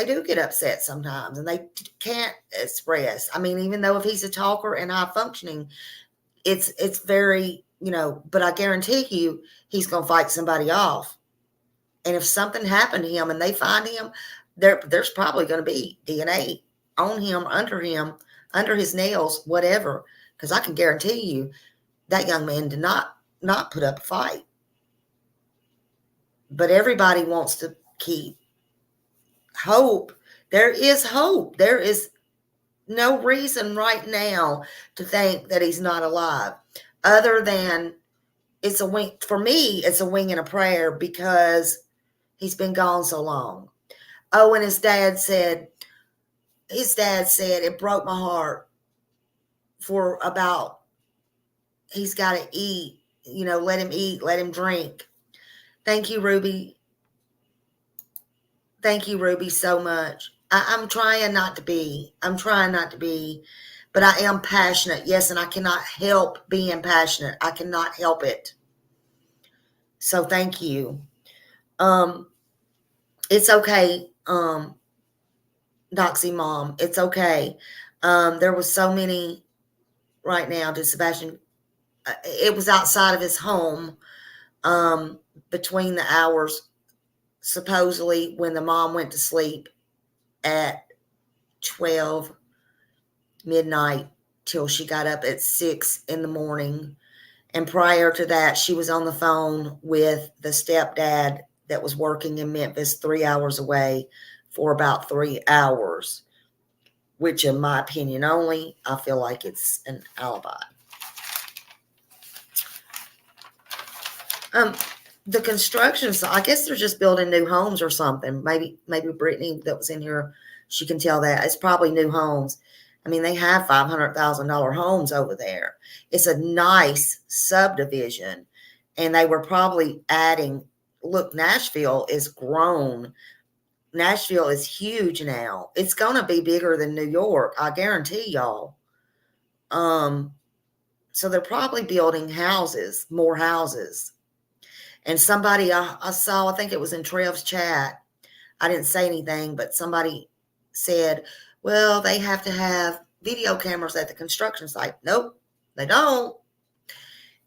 do get upset sometimes, and they can't express. I mean, even though if he's a talker and high functioning, it's very, but I guarantee you he's going to fight somebody off. And if something happened to him and they find him, there's probably going to be DNA on him, under his nails, whatever. Because I can guarantee you that young man did not put up a fight. But everybody wants to keep hope. There is hope. There is no reason right now to think that he's not alive, other than it's a wing. For me, it's a wing and a prayer, because he's been gone so long. Oh, and his dad said it broke my heart for about, he's got to eat, let him eat, let him drink. Thank you, Ruby. Thank you, Ruby, so much. I'm trying not to be, but I am passionate. Yes, and I cannot help being passionate. I cannot help it. So thank you. It's okay, Doxy Mom. It's okay. There was so many right now. Did Sebastian? It was outside of his home, between the hours, supposedly, when the mom went to sleep at 12 midnight till she got up at 6 in the morning. And prior to that, she was on the phone with the stepdad that was working in Memphis 3 hours away for about 3 hours, which in my opinion only, I feel like it's an alibi. The construction, so I guess they're just building new homes or something. Maybe Brittany that was in here, she can tell that. It's probably new homes. I mean, they have $500,000 homes over there. It's a nice subdivision, and they were probably adding. Look, Nashville is grown. Nashville is huge now. It's going to be bigger than New York, I guarantee y'all. So they're probably building houses, more houses. And somebody I saw, I think it was in Trev's chat, I didn't say anything, but somebody said, well, they have to have video cameras at the construction site. Nope, they don't.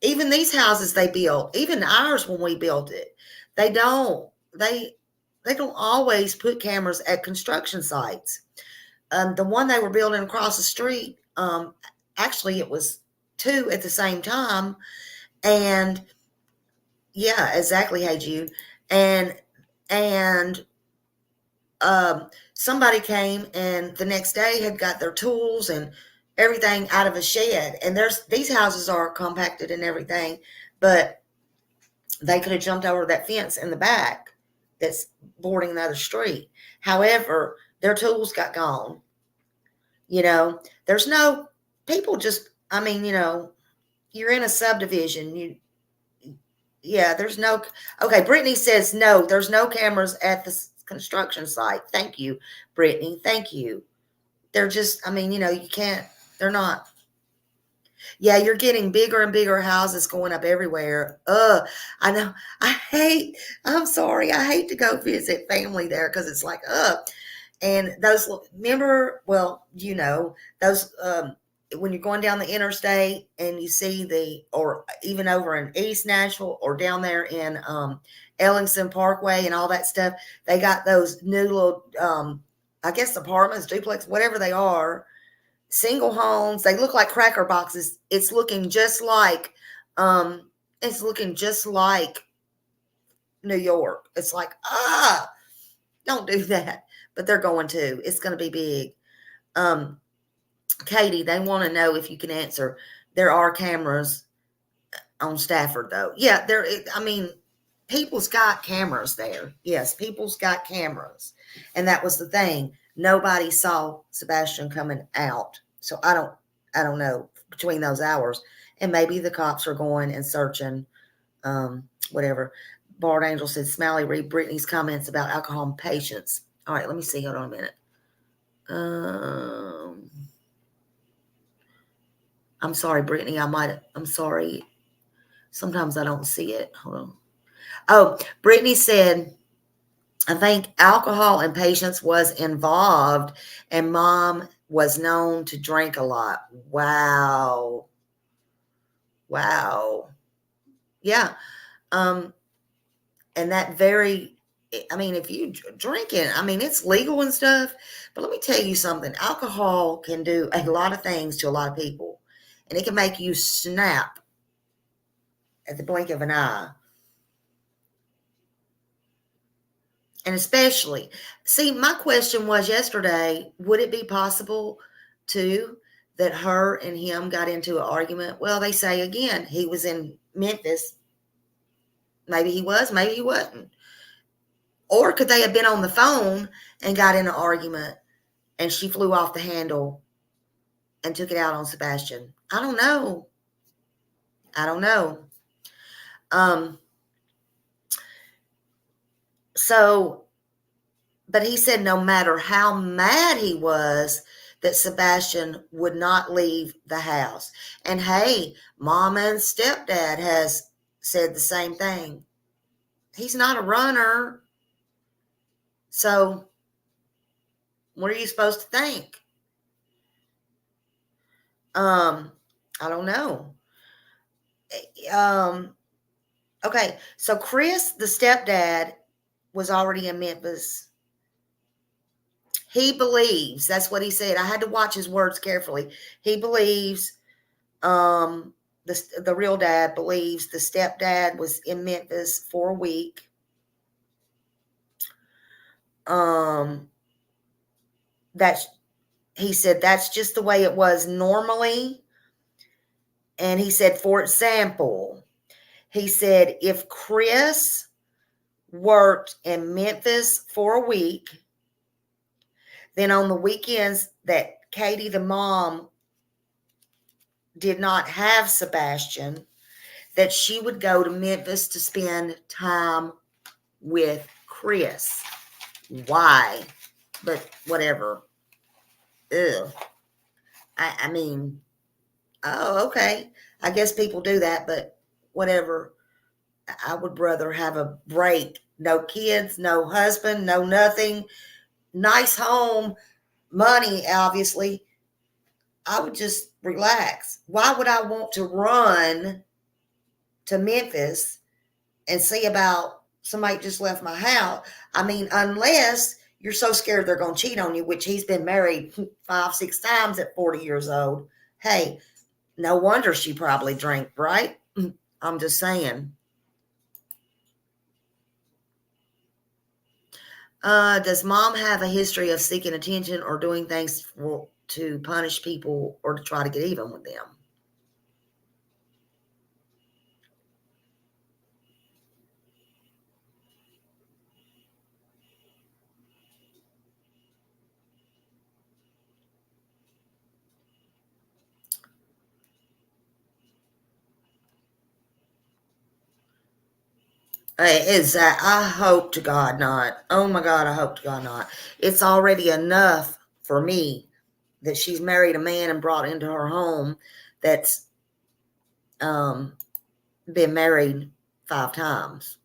Even these houses they built, even ours when we built it, they don't. They don't always put cameras at construction sites. The one they were building across the street, actually it was 2 at the same time. And yeah, exactly. Hey, Jude. And somebody came and the next day had got their tools and everything out of a shed. And these houses are compacted and everything, but they could have jumped over that fence in the back that's bordering the other street. However, their tools got gone. There's no people just, I mean, you're in a subdivision. There's no, okay. Brittany says, no, there's no cameras at the construction site. Thank you, Brittany. Thank you. They're just, I mean, you can't, they're not. Yeah, you're getting bigger and bigger houses going up everywhere. I know. I'm sorry. I hate to go visit family there because it's like, and those, remember, well, those, when you're going down the interstate and you see or even over in East Nashville or down there in Ellingson Parkway and all that stuff, they got those new little, I guess apartments, duplex, whatever they are, single homes. They look like cracker boxes. It's looking just like New York. It's like, don't do that. But they're going to. It's going to be big. Katie, they want to know if you can answer. There are cameras on Stafford, though. Yeah, people's got cameras there. Yes, people's got cameras. And that was the thing. Nobody saw Sebastian coming out. So I don't know between those hours. And maybe the cops are going and searching, whatever. Bart Angel said, Smiley, read Brittany's comments about alcohol patients. All right, let me see. Hold on a minute. I'm sorry, Brittany. I'm sorry. Sometimes I don't see it. Hold on. Oh, Brittany said, I think alcohol and patience was involved, and mom was known to drink a lot. Wow. Wow. Yeah. And that if you drinking, it's legal and stuff, but let me tell you something. Alcohol can do a lot of things to a lot of people, and it can make you snap at the blink of an eye. And especially, see, my question was yesterday, would it be possible too that her and him got into an argument? Well, they say again, he was in Memphis. Maybe he was, maybe he wasn't. Or could they have been on the phone and got in an argument and she flew off the handle and took it out on Sebastian? I don't know. But he said no matter how mad he was, that Sebastian would not leave the house. And hey, mama and stepdad has said the same thing. He's not a runner. So what are you supposed to think? I don't know. Okay, so Chris, the stepdad, was already in Memphis. He believes, that's what he said. I had to watch his words carefully. He believes, the real dad believes the stepdad was in Memphis for a week. He said that's just the way it was normally. And he said, for example, he said if Chris worked in Memphis for a week, then on the weekends that Katie, the mom, did not have Sebastian, that she would go to Memphis to spend time with Chris. Why? But whatever. Ugh. Oh, okay. I guess people do that, but whatever. I would rather have a break. No kids, no husband, no nothing. Nice home, money, obviously. I would just relax. Why would I want to run to Memphis and see about somebody just left my house? Unless you're so scared they're going to cheat on you, which he's been married 5-6 times at 40 years old. Hey, no wonder she probably drank, right? I'm just saying. Does mom have a history of seeking attention or doing things to punish people or to try to get even with them? I hope to God not. Oh my God, I hope to God not. It's already enough for me that she's married a man and brought into her home that's been married 5 times.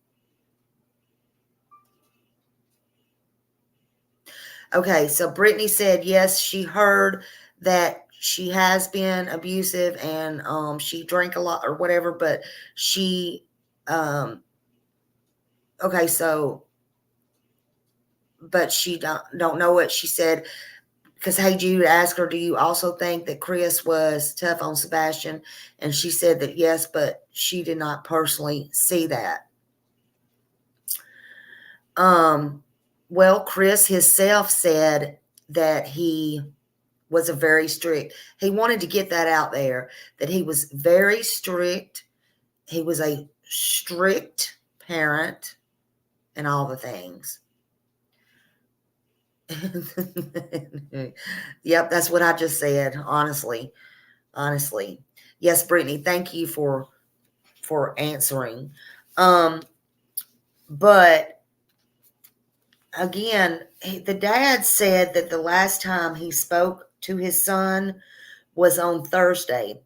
Okay, so Brittany said yes, she heard that she has been abusive and she drank a lot or whatever, but she okay, so but she don't know it. She said, because Hey Jude asked her, do you also think that Chris was tough on Sebastian? And she said that yes, but she did not personally see that. Well, Chris himself said that he was he wanted to get that out there, that he was very strict. He was a strict parent and all the things. Yep, that's what I just said. Honestly. Yes, Brittany, thank you for answering. But again, the dad said that the last time he spoke to his son was on Thursday.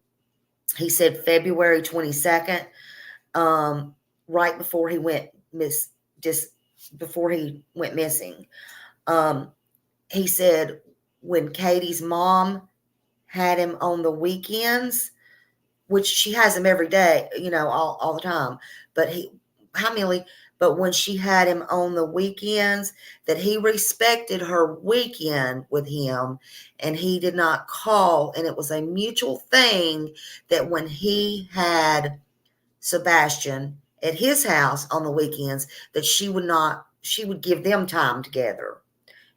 He said February 22nd, right before he went before he went missing. He said when Katie's mom had him on the weekends, which she has him every day, all the time. But but when she had him on the weekends, that he respected her weekend with him and he did not call. And it was a mutual thing that when he had Sebastian at his house on the weekends, that she would give them time together.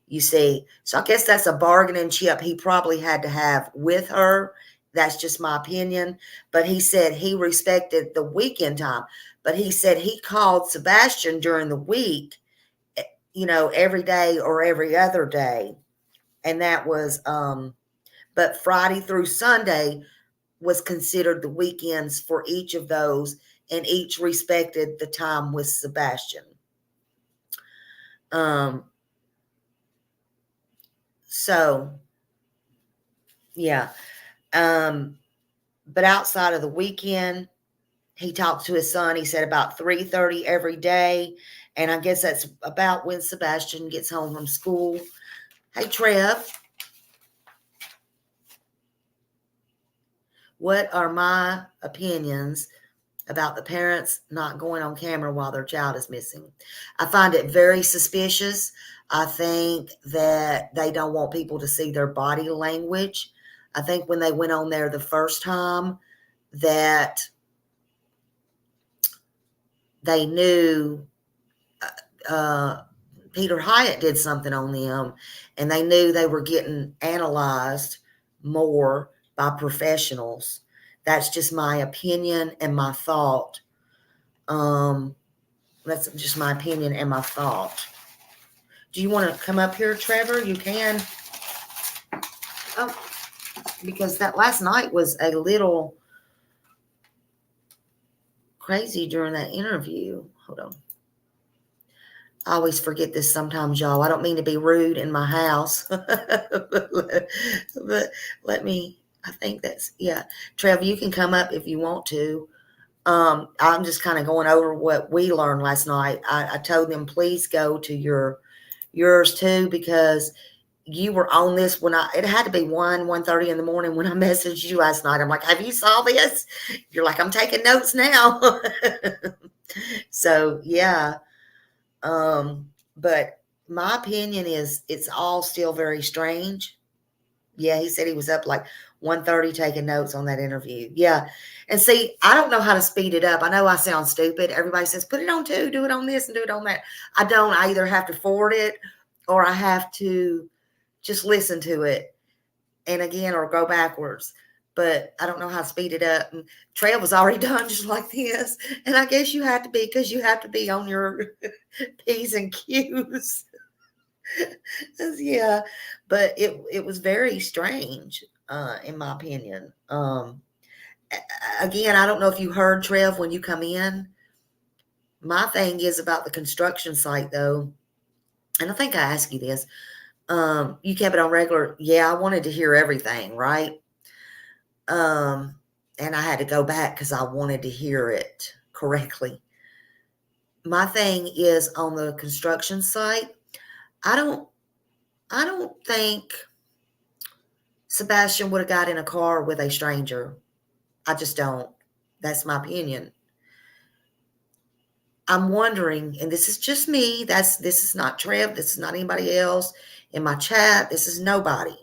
You see, so I guess that's a bargaining chip he probably had to have with her. That's just my opinion. But he said he respected the weekend time. But he said he called Sebastian during the week, every day or every other day. And that was, but Friday through Sunday was considered the weekends for each of those, and each respected the time with Sebastian. So, yeah. But outside of the weekend, he talked to his son, he said about 3:30 every day. And I guess that's about when Sebastian gets home from school. Hey, Trev. What are my opinions about the parents not going on camera while their child is missing? I find it very suspicious. I think that they don't want people to see their body language. I think when they went on there the first time that they knew Peter Hyatt did something on them, and they knew they were getting analyzed more by professionals. That's just my opinion and my thought. That's just my opinion and my thought. Do you want to come up here, Trevor? You can. Oh, because that last night was a little crazy during that interview. Hold on. I always forget this sometimes, y'all. I don't mean to be rude in my house. but let me, I think that's, yeah. Trevor, you can come up if you want to. I'm just kind of going over what we learned last night. I told them, please go to yours too, because you were on this when it had to be 1:30 in the morning when I messaged you last night. I'm like, have you saw this? You're like, I'm taking notes now. So yeah. But my opinion is it's all still very strange. Yeah, he said he was up like 1:30 taking notes on that interview. Yeah. And see, I don't know how to speed it up. I know I sound stupid. Everybody says, put it on 2, do it on this and do it on that. I don't. I either have to forward it or I have to just listen to it. And again, or go backwards. But I don't know how to speed it up. And Trail was already done just like this. And I guess you have to be, because you have to be on your P's and Q's. Yeah. But it was very strange, in my opinion. Again, I don't know if you heard, Trev, when you come in. My thing is about the construction site, though. And I think I asked you this. You kept it on regular. Yeah, I wanted to hear everything, right? And I had to go back because I wanted to hear it correctly. My thing is on the construction site, I don't think Sebastian would have got in a car with a stranger. I just don't. That's my opinion. I'm wondering, and this is just me, this is not Trev, this is not anybody else in my chat, this is nobody.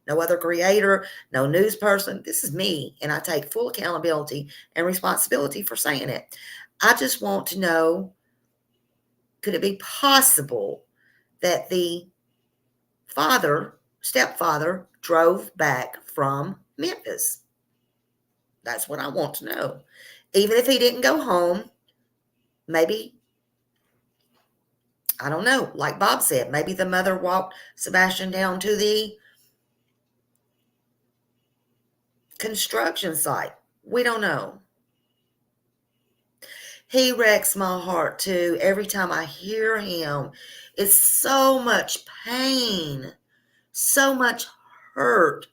No other creator, no news person. This is me, and I take full accountability and responsibility for saying it. I just want to know, could it be possible that the stepfather, drove back from Memphis? That's what I want to know. Even if he didn't go home, maybe, I don't know, like Bob said, maybe the mother walked Sebastian down to the construction site. We don't know. He wrecks my heart too. Every time I hear him, it's so much pain, so much hurt.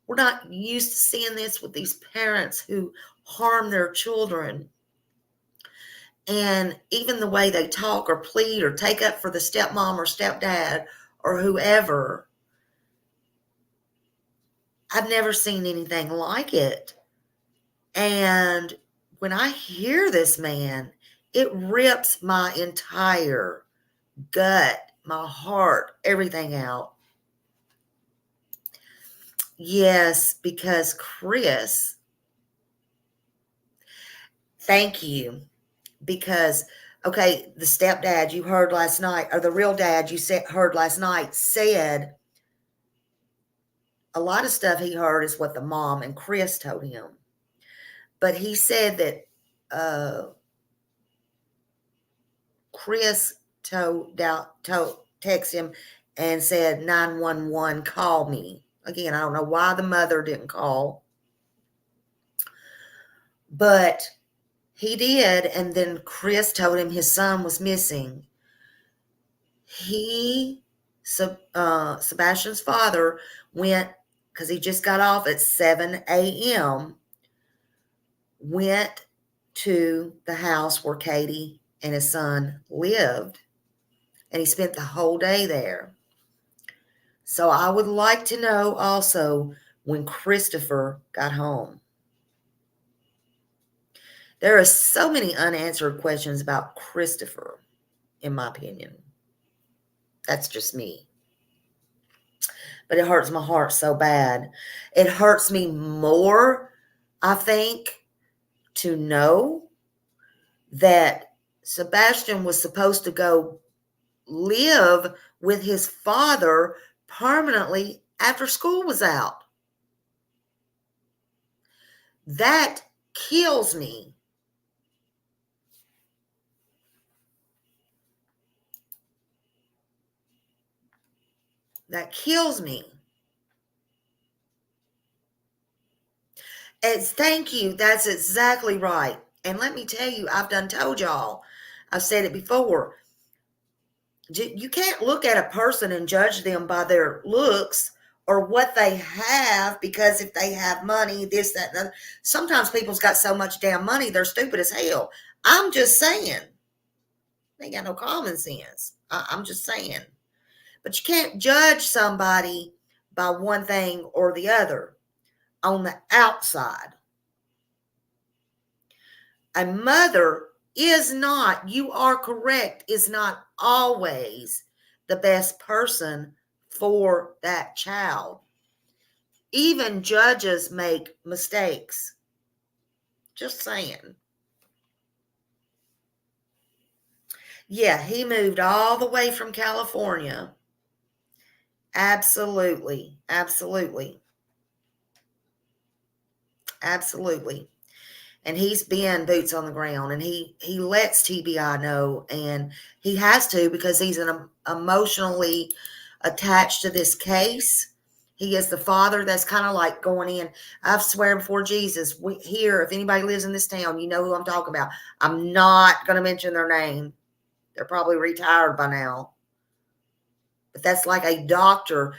We're not used to seeing this with these parents who harm their children. And even the way they talk or plead or take up for the stepmom or stepdad or whoever, I've never seen anything like it. And when I hear this man, it rips my entire gut, my heart, everything out. Yes, because Chris, thank you. Because, okay, the stepdad you heard last night, or the real dad you heard last night, said a lot of stuff he heard is what the mom and Chris told him. But he said that Chris text him and said 911, call me. Again, I don't know why the mother didn't call, but he did. And then Chris told him his son was missing. Sebastian's father went, because he just got off at 7 a.m., went to the house where Katie and his son lived, and he spent the whole day there. So I would like to know also when Christopher got home. There are so many unanswered questions about Christopher, in my opinion. That's just me. But it hurts my heart so bad. It hurts me more, I think, to know that Sebastian was supposed to go live with his father permanently after school was out. That kills me. That kills me. Thank you. That's exactly right. And let me tell you, I've done told y'all, I've said it before. You can't look at a person and judge them by their looks or what they have, because if they have money, this, that, and other. Sometimes people's got so much damn money, they're stupid as hell. I'm just saying. They ain't got no common sense. I'm just saying. But you can't judge somebody by one thing or the other on the outside. A mother is not, you are correct, is not always the best person for that child. Even judges make mistakes. Just saying. Yeah, he moved all the way from California. Absolutely. Absolutely. Absolutely. And he's been boots on the ground, and he lets TBI know, and he has to, because he's emotionally attached to this case. He is the father that's kind of like going in. I swear before Jesus, here, if anybody lives in this town, you know who I'm talking about. I'm not going to mention their name. They're probably retired by now. But that's like a doctor,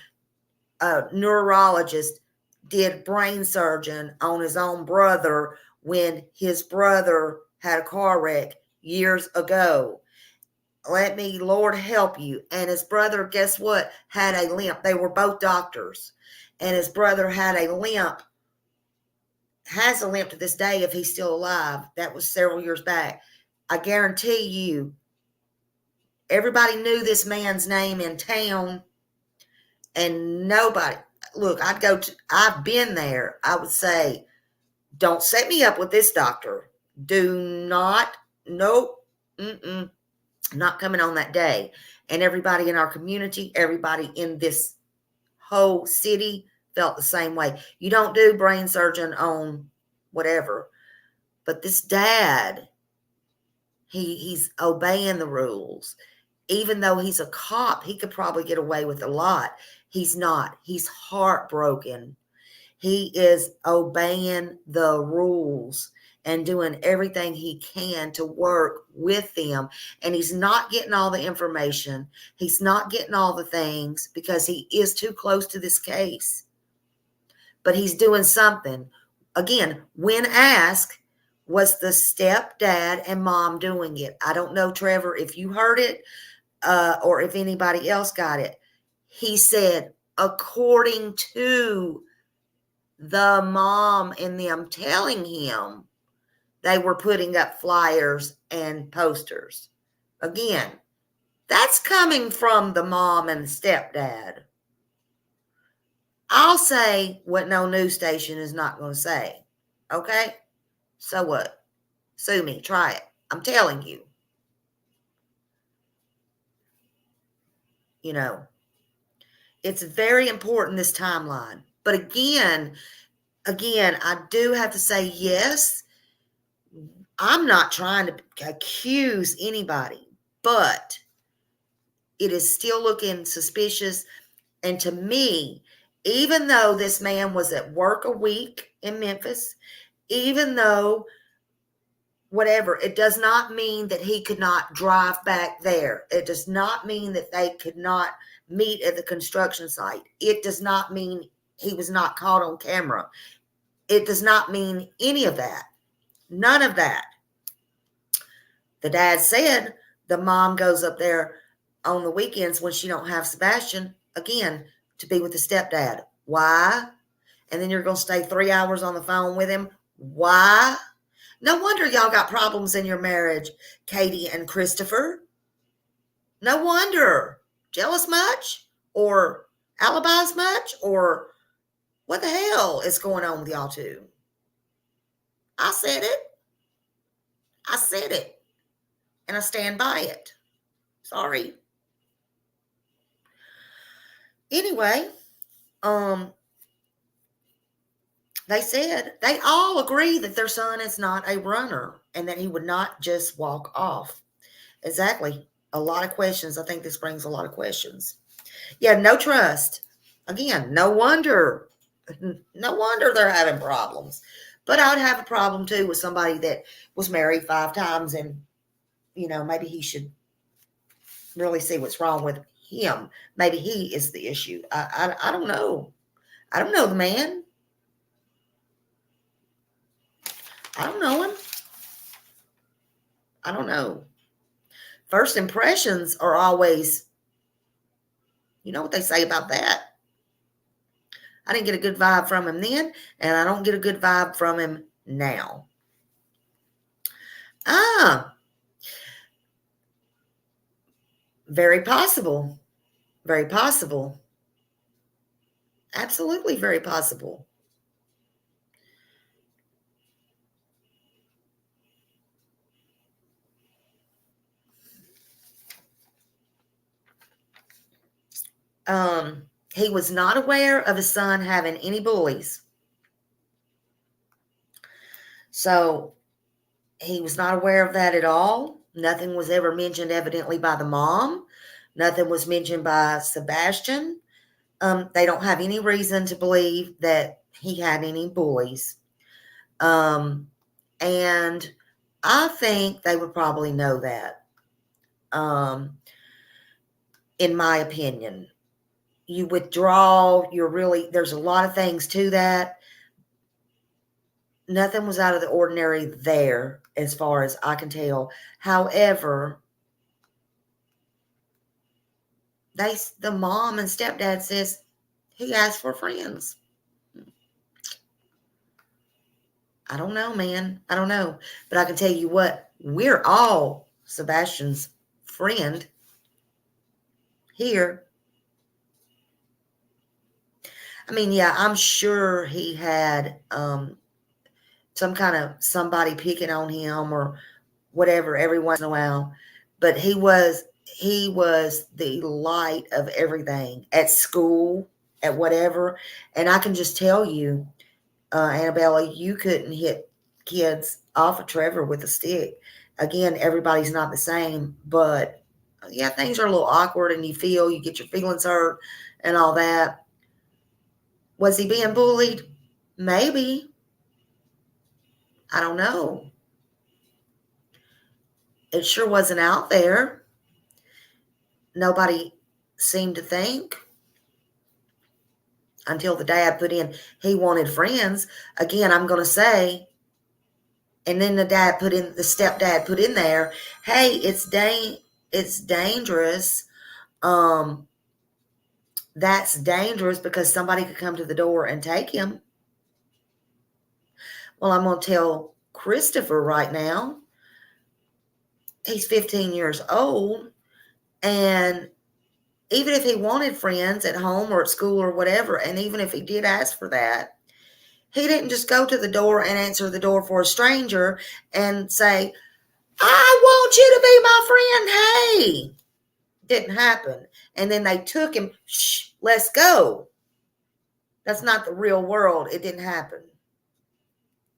a neurologist, did brain surgeon on his own brother when his brother had a car wreck years ago. Let me, Lord, help you. And his brother, guess what? Had a limp. They were both doctors. And his brother had a limp, has a limp to this day if he's still alive. That was several years back. I guarantee you, everybody knew this man's name in town, and nobody, look, I've been there. I would say, don't set me up with this doctor. Do not, nope, not coming on that day. And everybody in our community, everybody in this whole city felt the same way. You don't do brain surgeon on whatever. But this dad, he's obeying the rules. Even though he's a cop, he could probably get away with a lot. He's not. He's heartbroken. He is obeying the rules and doing everything he can to work with them. And he's not getting all the information. He's not getting all the things because he is too close to this case. But he's doing something. Again, when asked, was the stepdad and mom doing it. I don't know, Trevor, if you heard it or if anybody else got it. He said, according to the mom and them telling him, they were putting up flyers and posters. Again, that's coming from the mom and the stepdad. I'll say what no news station is not going to say. Okay? So what? Sue me. Try it. I'm telling you. You know, it's very important, this timeline. But again, I do have to say, yes, I'm not trying to accuse anybody, but it is still looking suspicious. And to me, even though this man was at work a week in Memphis, even though whatever, it does not mean that he could not drive back there. It does not mean that they could not meet at the construction site. It does not mean he was not caught on camera. It does not mean any of that. None of that. The dad said the mom goes up there on the weekends when she don't have Sebastian, again, to be with the stepdad. Why? And then you're going to stay 3 hours on the phone with him. Why? No wonder y'all got problems in your marriage, Katie and Christopher. No wonder. Jealous much? Or alibis much? Or what the hell is going on with y'all two? I said it. I said it. And I stand by it. Sorry. Anyway, they said they all agree that their son is not a runner and that he would not just walk off. Exactly. A lot of questions. I think this brings a lot of questions. Yeah, no trust. Again, no wonder they're having problems. But I'd have a problem too with somebody that was married 5 times and, maybe he should really see what's wrong with him. Maybe he is the issue. I don't know. I don't know the man. I don't know him. I don't know. First impressions are always, you know what they say about that. I didn't get a good vibe from him then, and I don't get a good vibe from him now. Very possible. Very possible. Absolutely very possible. He was not aware of his son having any bullies. So he was not aware of that at all. Nothing was ever mentioned evidently by the mom. Nothing was mentioned by Sebastian. They don't have any reason to believe that he had any bullies. And I think they would probably know that. In my opinion. You withdraw, there's a lot of things to that. Nothing was out of the ordinary there, as far as I can tell. However, the mom and stepdad says he asked for friends. I don't know, man. I don't know. But I can tell you what, we're all Sebastian's friend here. I mean, yeah, I'm sure he had some kind of somebody picking on him or whatever every once in a while. But he was the light of everything at school, at whatever. And I can just tell you, Annabella, you couldn't hit kids off of Trevor with a stick. Again, everybody's not the same, but yeah, things are a little awkward and you get your feelings hurt and all that. Was he being bullied? Maybe. I don't know. It sure wasn't out there. Nobody seemed to think until the dad put in, he wanted friends. Again, I'm going to say, And then the stepdad put in there, hey, it's dangerous. That's dangerous because somebody could come to the door and take him. Well, I'm going to tell Christopher right now, he's 15 years old, and even if he wanted friends at home or at school or whatever, and even if he did ask for that, he didn't just go to the door and answer the door for a stranger and say, I want you to be my friend. Hey, didn't happen. And then they took him, shh, let's go. That's not the real world. It didn't happen.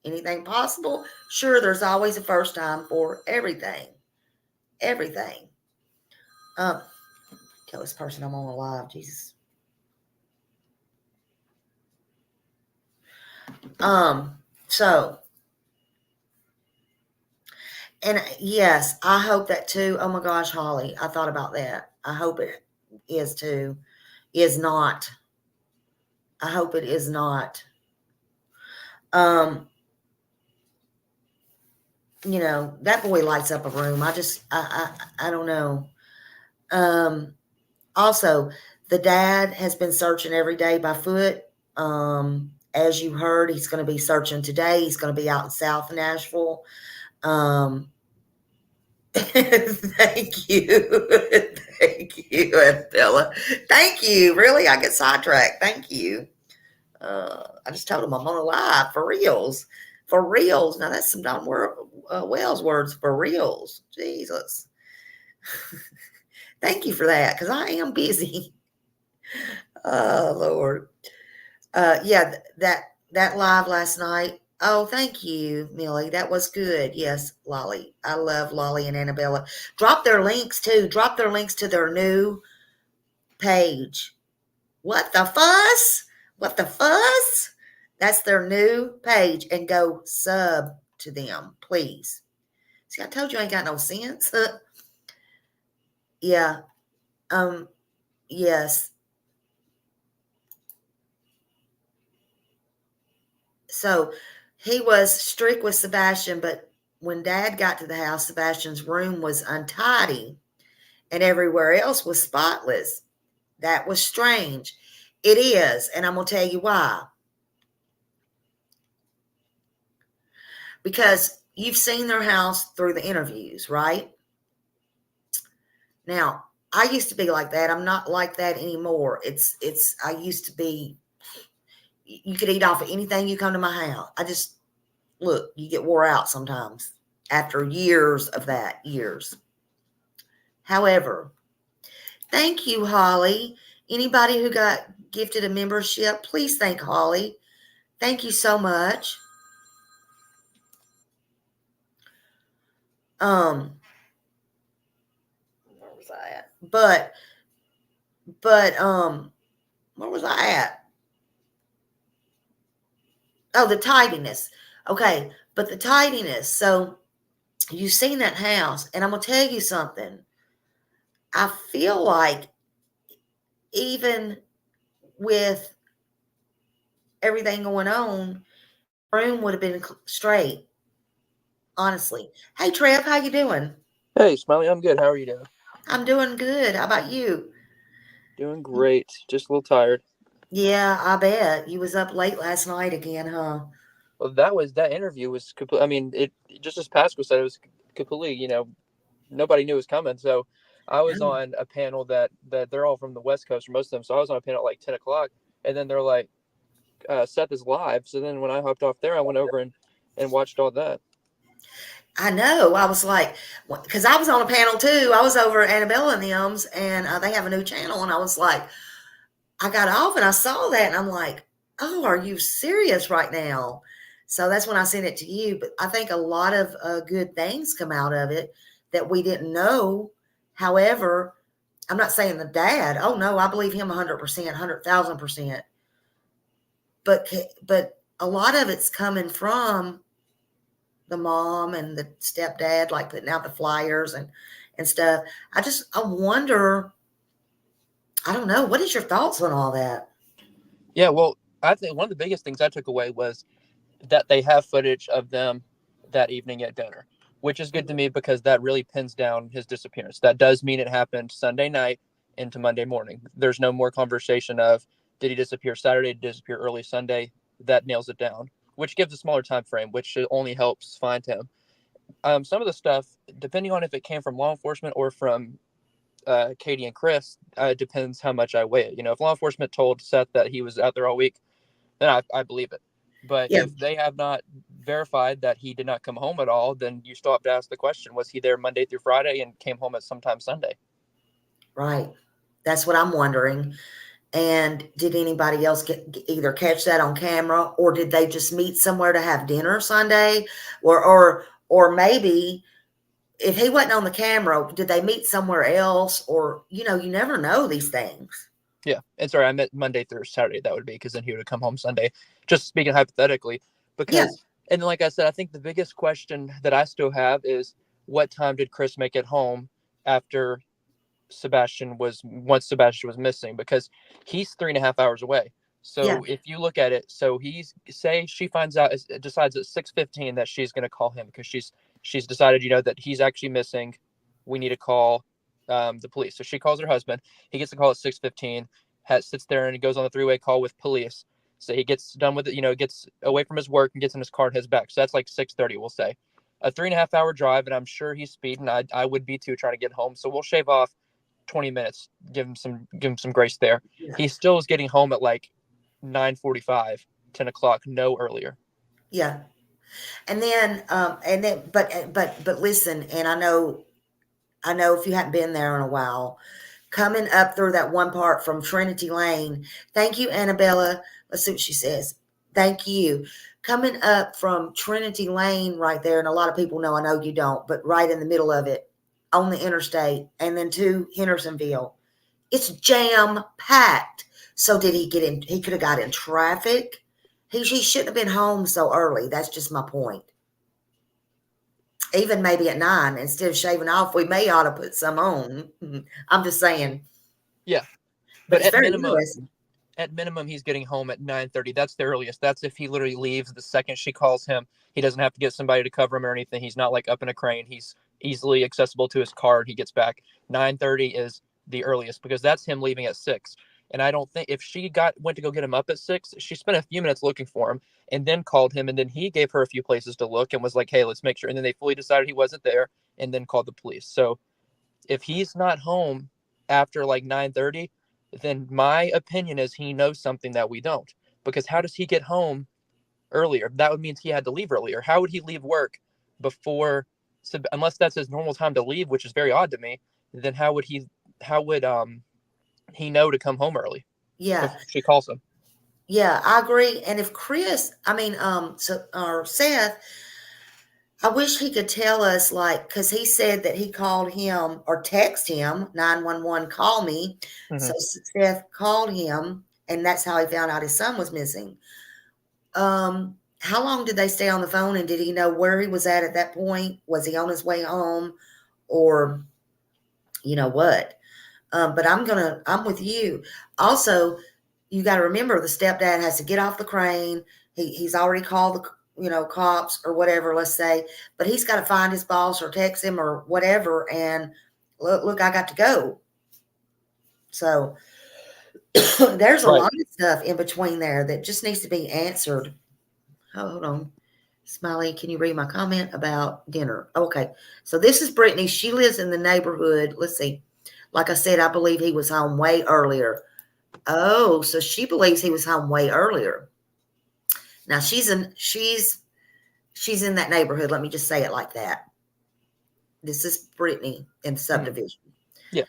Anything possible? Sure, there's always a first time for everything. Everything. Tell this person I'm on a live, Jesus. So, and yes, I hope that too. Oh my gosh, Holly, I thought about that. I hope it is too. Is not. I hope it is not. You know, that boy lights up a room. I don't know. Also, the dad has been searching every day by foot. As you heard, he's going to be searching today. He's going to be out in South Nashville. Thank you. Thank you, Bella. Thank you. Really? I get sidetracked. Thank you. I just told him I'm on a live for reals. For reals. Now that's some Don Wells words, for reals. Jesus. Thank you for that, because I am busy. Oh, Lord. Yeah, that live last night. Oh, thank you, Millie. That was good. Yes, Lolly. I love Lolly and Annabella. Drop their links too. Drop their links to their new page. What the fuss? What the fuss? That's their new page, and go sub to them, please. See, I told you I ain't got no sense. Yeah. Yes. So he was strict with Sebastian, but when Dad got to the house, Sebastian's room was untidy and everywhere else was spotless. That was strange. It is, and I'm going to tell you why. Because you've seen their house through the interviews, right? Now, I used to be like that. I'm not like that anymore. I used to be, you could eat off of anything you come to my house. Look, you get wore out sometimes after years of that, years. However, thank you, Holly. Anybody who got gifted a membership, please thank Holly. Thank you so much. Where was I at? But where was I at? Oh, the tidiness. Okay, but the tidiness. So you've seen that house, and I'm going to tell you something. I feel like even with everything going on, room would have been straight. Honestly. Hey, Trev, how you doing? Hey, Smiley, I'm good. How are you doing? I'm doing good. How about you? Doing great. Just a little tired. Yeah, I bet. You was up late last night again, huh? Well, that interview was complete. I mean, it just as Pascal said, it was completely, nobody knew it was coming. So I was on a panel that they're all from the West Coast, or most of them. So I was on a panel at like 10 o'clock, and then they're like, Seth is live. So then when I hopped off there, I went over and watched all that. I know. I was like, because I was on a panel too. I was over at Annabella and them's, and they have a new channel. And I was like, I got off and I saw that, and I'm like, oh, are you serious right now? So that's when I sent it to you. But I think a lot of good things come out of it that we didn't know. However, I'm not saying the dad. Oh no, I believe him 100%, 100,000%. But a lot of it's coming from the mom and the stepdad, like putting out the flyers and stuff. I wonder, I don't know. What is your thoughts on all that? Yeah, well, I think one of the biggest things I took away was that they have footage of them that evening at dinner, which is good to me because that really pins down his disappearance. That does mean it happened Sunday night into Monday morning. There's no more conversation of did he disappear Saturday, did he disappear early Sunday. That nails it down, which gives a smaller time frame, which only helps find him. Some of the stuff, depending on if it came from law enforcement or from Katie and Chris, depends how much I weigh it. If law enforcement told Seth that he was out there all week, then I believe it. But Yeah. if they have not verified that he did not come home at all, then you still have to ask the question, was he there Monday through Friday and came home at sometime Sunday? Right. That's what I'm wondering. And did anybody else either catch that on camera, or did they just meet somewhere to have dinner Sunday? Or maybe if he wasn't on the camera, did they meet somewhere else? Or, you never know these things. Yeah. And sorry, I meant Monday through Saturday. That would be because then he would have come home Sunday. Just speaking hypothetically, because, and like I said, I think the biggest question that I still have is what time did Chris make it home after once Sebastian was missing? Because he's 3.5 hours away. So if you look at it, so she finds out, decides at 6:15 that she's going to call him because she's decided, that he's actually missing. We need to call the police. So she calls her husband. He gets a call at 6:15, sits there and he goes on the 3-way call with police. So he gets done with it, gets away from his work and gets in his car and heads back. So that's like 6:30, we'll say. A 3.5 hour drive, and I'm sure he's speeding. I would be too, trying to get home. So we'll shave off 20 minutes, give him some grace there. Yeah. He still is getting home at like 9:45, 10 o'clock, no earlier. Yeah. And then, but listen, and I know if you haven't been there in a while, coming up through that one part from Trinity Lane. Thank you, Annabella. Let's see what she says. Thank you. Coming up from Trinity Lane right there, and a lot of people know, I know you don't, but right in the middle of it on the interstate, and then to Hendersonville, it's jam packed. So did he get in? He could have got in traffic. He shouldn't have been home so early. That's just my point. Even maybe at 9, instead of shaving off, we may ought to put some on. I'm just saying. Yeah. But at minimum, he's getting home at 9:30. That's the earliest. That's if he literally leaves the second she calls him. He doesn't have to get somebody to cover him or anything. He's not like up in a crane. He's easily accessible to his car and he gets back. 9:30 is the earliest because that's him leaving at 6. And I don't think if she went to go get him up at 6, she spent a few minutes looking for him and then called him. And then he gave her a few places to look and was like, hey, let's make sure. And then they fully decided he wasn't there and then called the police. So if he's not home after like 9:30, then my opinion is he knows something that we don't. Because how does he get home earlier? That would mean he had to leave earlier. How would he leave work before, unless that's his normal time to leave, which is very odd to me, then how would he know to come home early? Yeah. If she calls him. Yeah, I agree. And if Seth, I wish he could tell us, because he said that he called him or text him 911, call me. Mm-hmm. So Seth called him, and that's how he found out his son was missing. How long did they stay on the phone, and did he know where he was at that point? Was he on his way home, or what? But I'm with you. Also, you got to remember the stepdad has to get off the crane. He's already called the cops or whatever, let's say, but he's got to find his boss or text him or whatever. And look, I got to go. So there's a lot of stuff in between there that just needs to be answered. Oh, hold on. Smiley, can you read my comment about dinner? Okay. So this is Brittany. She lives in the neighborhood. Let's see. Like I said, I believe he was home way earlier. Oh, so she believes he was home way earlier. Now she's in that neighborhood. Let me just say it like that. This is Brittany in subdivision. Yeah.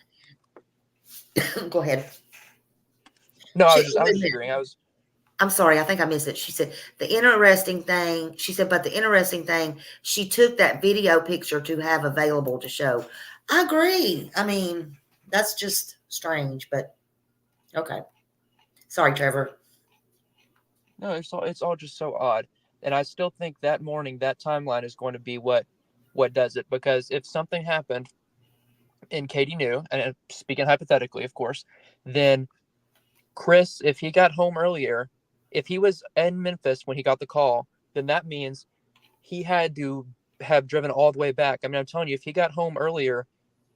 Go ahead. No, I was agreeing. I'm sorry. I think I missed it. She said but the interesting thing, she took that video picture to have available to show. I agree. I mean, that's just strange, but okay. Sorry, Trevor. No, it's all just so odd. And I still think that morning, that timeline is going to be what does it. Because if something happened and Katie knew, and speaking hypothetically, of course, then Chris, if he got home earlier, if he was in Memphis when he got the call, then that means he had to have driven all the way back. I mean, I'm telling you, if he got home earlier,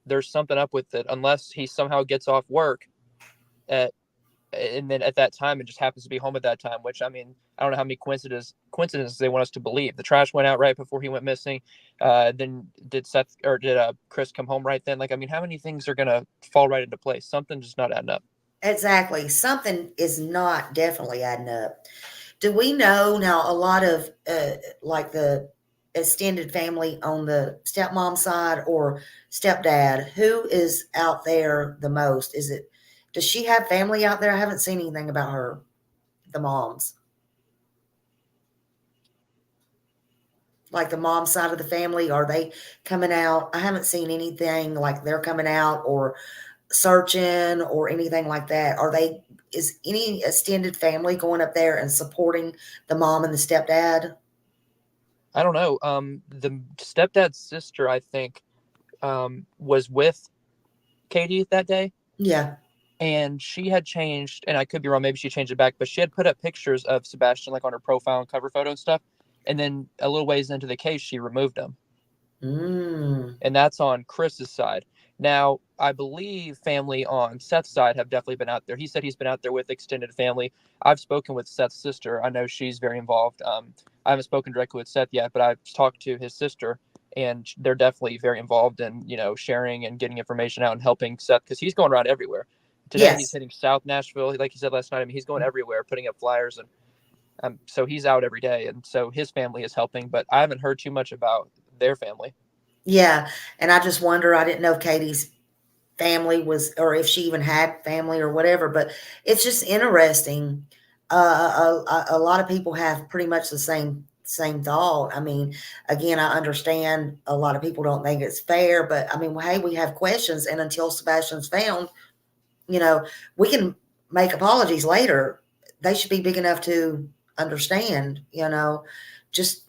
there's something up with it, unless he somehow gets off work and then at that time, it just happens to be home at that time, which, I mean, I don't know how many coincidences they want us to believe. The trash went out right before he went missing. Then did Chris come home right then? Like, I mean, how many things are going to fall right into place? Something just not adding up. Exactly. Something is not definitely adding up. Do we know now a lot of like the extended family on the stepmom side or stepdad, who is out there the most? Does she have family out there? I haven't seen anything about her, the moms. Like the mom side of the family, are they coming out? I haven't seen anything like they're coming out or searching or anything like that. Is any extended family going up there and supporting the mom and the stepdad? I don't know. The stepdad's sister, I think, was with Katie that day. Yeah. And she had changed, and I could be wrong, maybe she changed it back, but she had put up pictures of Sebastian like on her profile and cover photo and stuff. And then a little ways into the case, she removed them. And that's on Chris's side. Now, I believe family on Seth's side have definitely been out there. He said he's been out there with extended family. I've spoken with Seth's sister. I know she's very involved. I haven't spoken directly with Seth yet, but I've talked to his sister, and they're definitely very involved in, sharing and getting information out and helping Seth, because he's going around everywhere. Today, He's hitting South Nashville. Like you said last night, I mean, he's going everywhere, putting up flyers. And so he's out every day. And so his family is helping, but I haven't heard too much about their family. Yeah. And I just wonder, I didn't know if Katie's family was, or if she even had family or whatever, but it's just interesting. A lot of people have pretty much the same thought. I mean, again, I understand a lot of people don't think it's fair, but I mean, hey, we have questions, and until Sebastian's found, we can make apologies later. They should be big enough to understand, just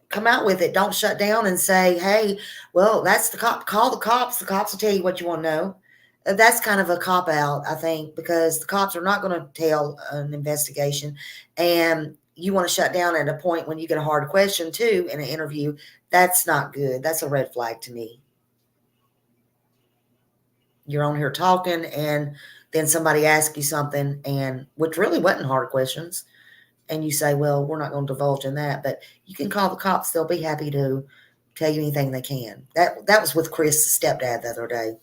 come out with it. Don't shut down and say, hey, well, that's the cop. Call the cops. The cops will tell you what you want to know. That's kind of a cop out, I think, because the cops are not going to tell an investigation. And you want to shut down at a point when you get a hard question too in an interview. That's not good. That's a red flag to me. You're on here talking, and then somebody asks you something, and which really wasn't hard questions, and you say, well, we're not going to divulge in that, but you can call the cops. They'll be happy to tell you anything they can. That was with Chris' stepdad the other day.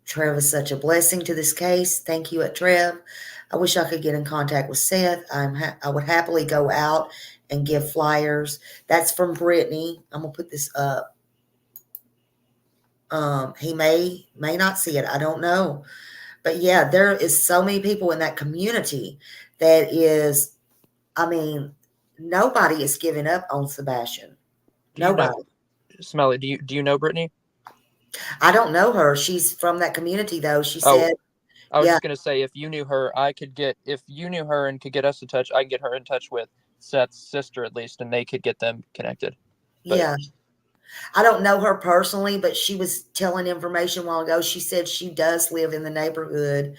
Trev is such a blessing to this case. Thank you, Trev. I wish I could get in contact with Seth. I would happily go out and give flyers. That's from Brittany. I'm going to put this up. He may not see it. I don't know. But yeah, there is so many people in that community that is, I mean, nobody is giving up on Sebastian. Nobody. Smelly, do you know Brittany? I don't know her. She's from that community though. She said. I was just going to say, if you knew her, if you knew her and could get us in touch, I can get her in touch with Seth's sister at least, and they could get them connected. But, yeah. I don't know her personally, but she was telling information a while ago. She said she does live in the neighborhood.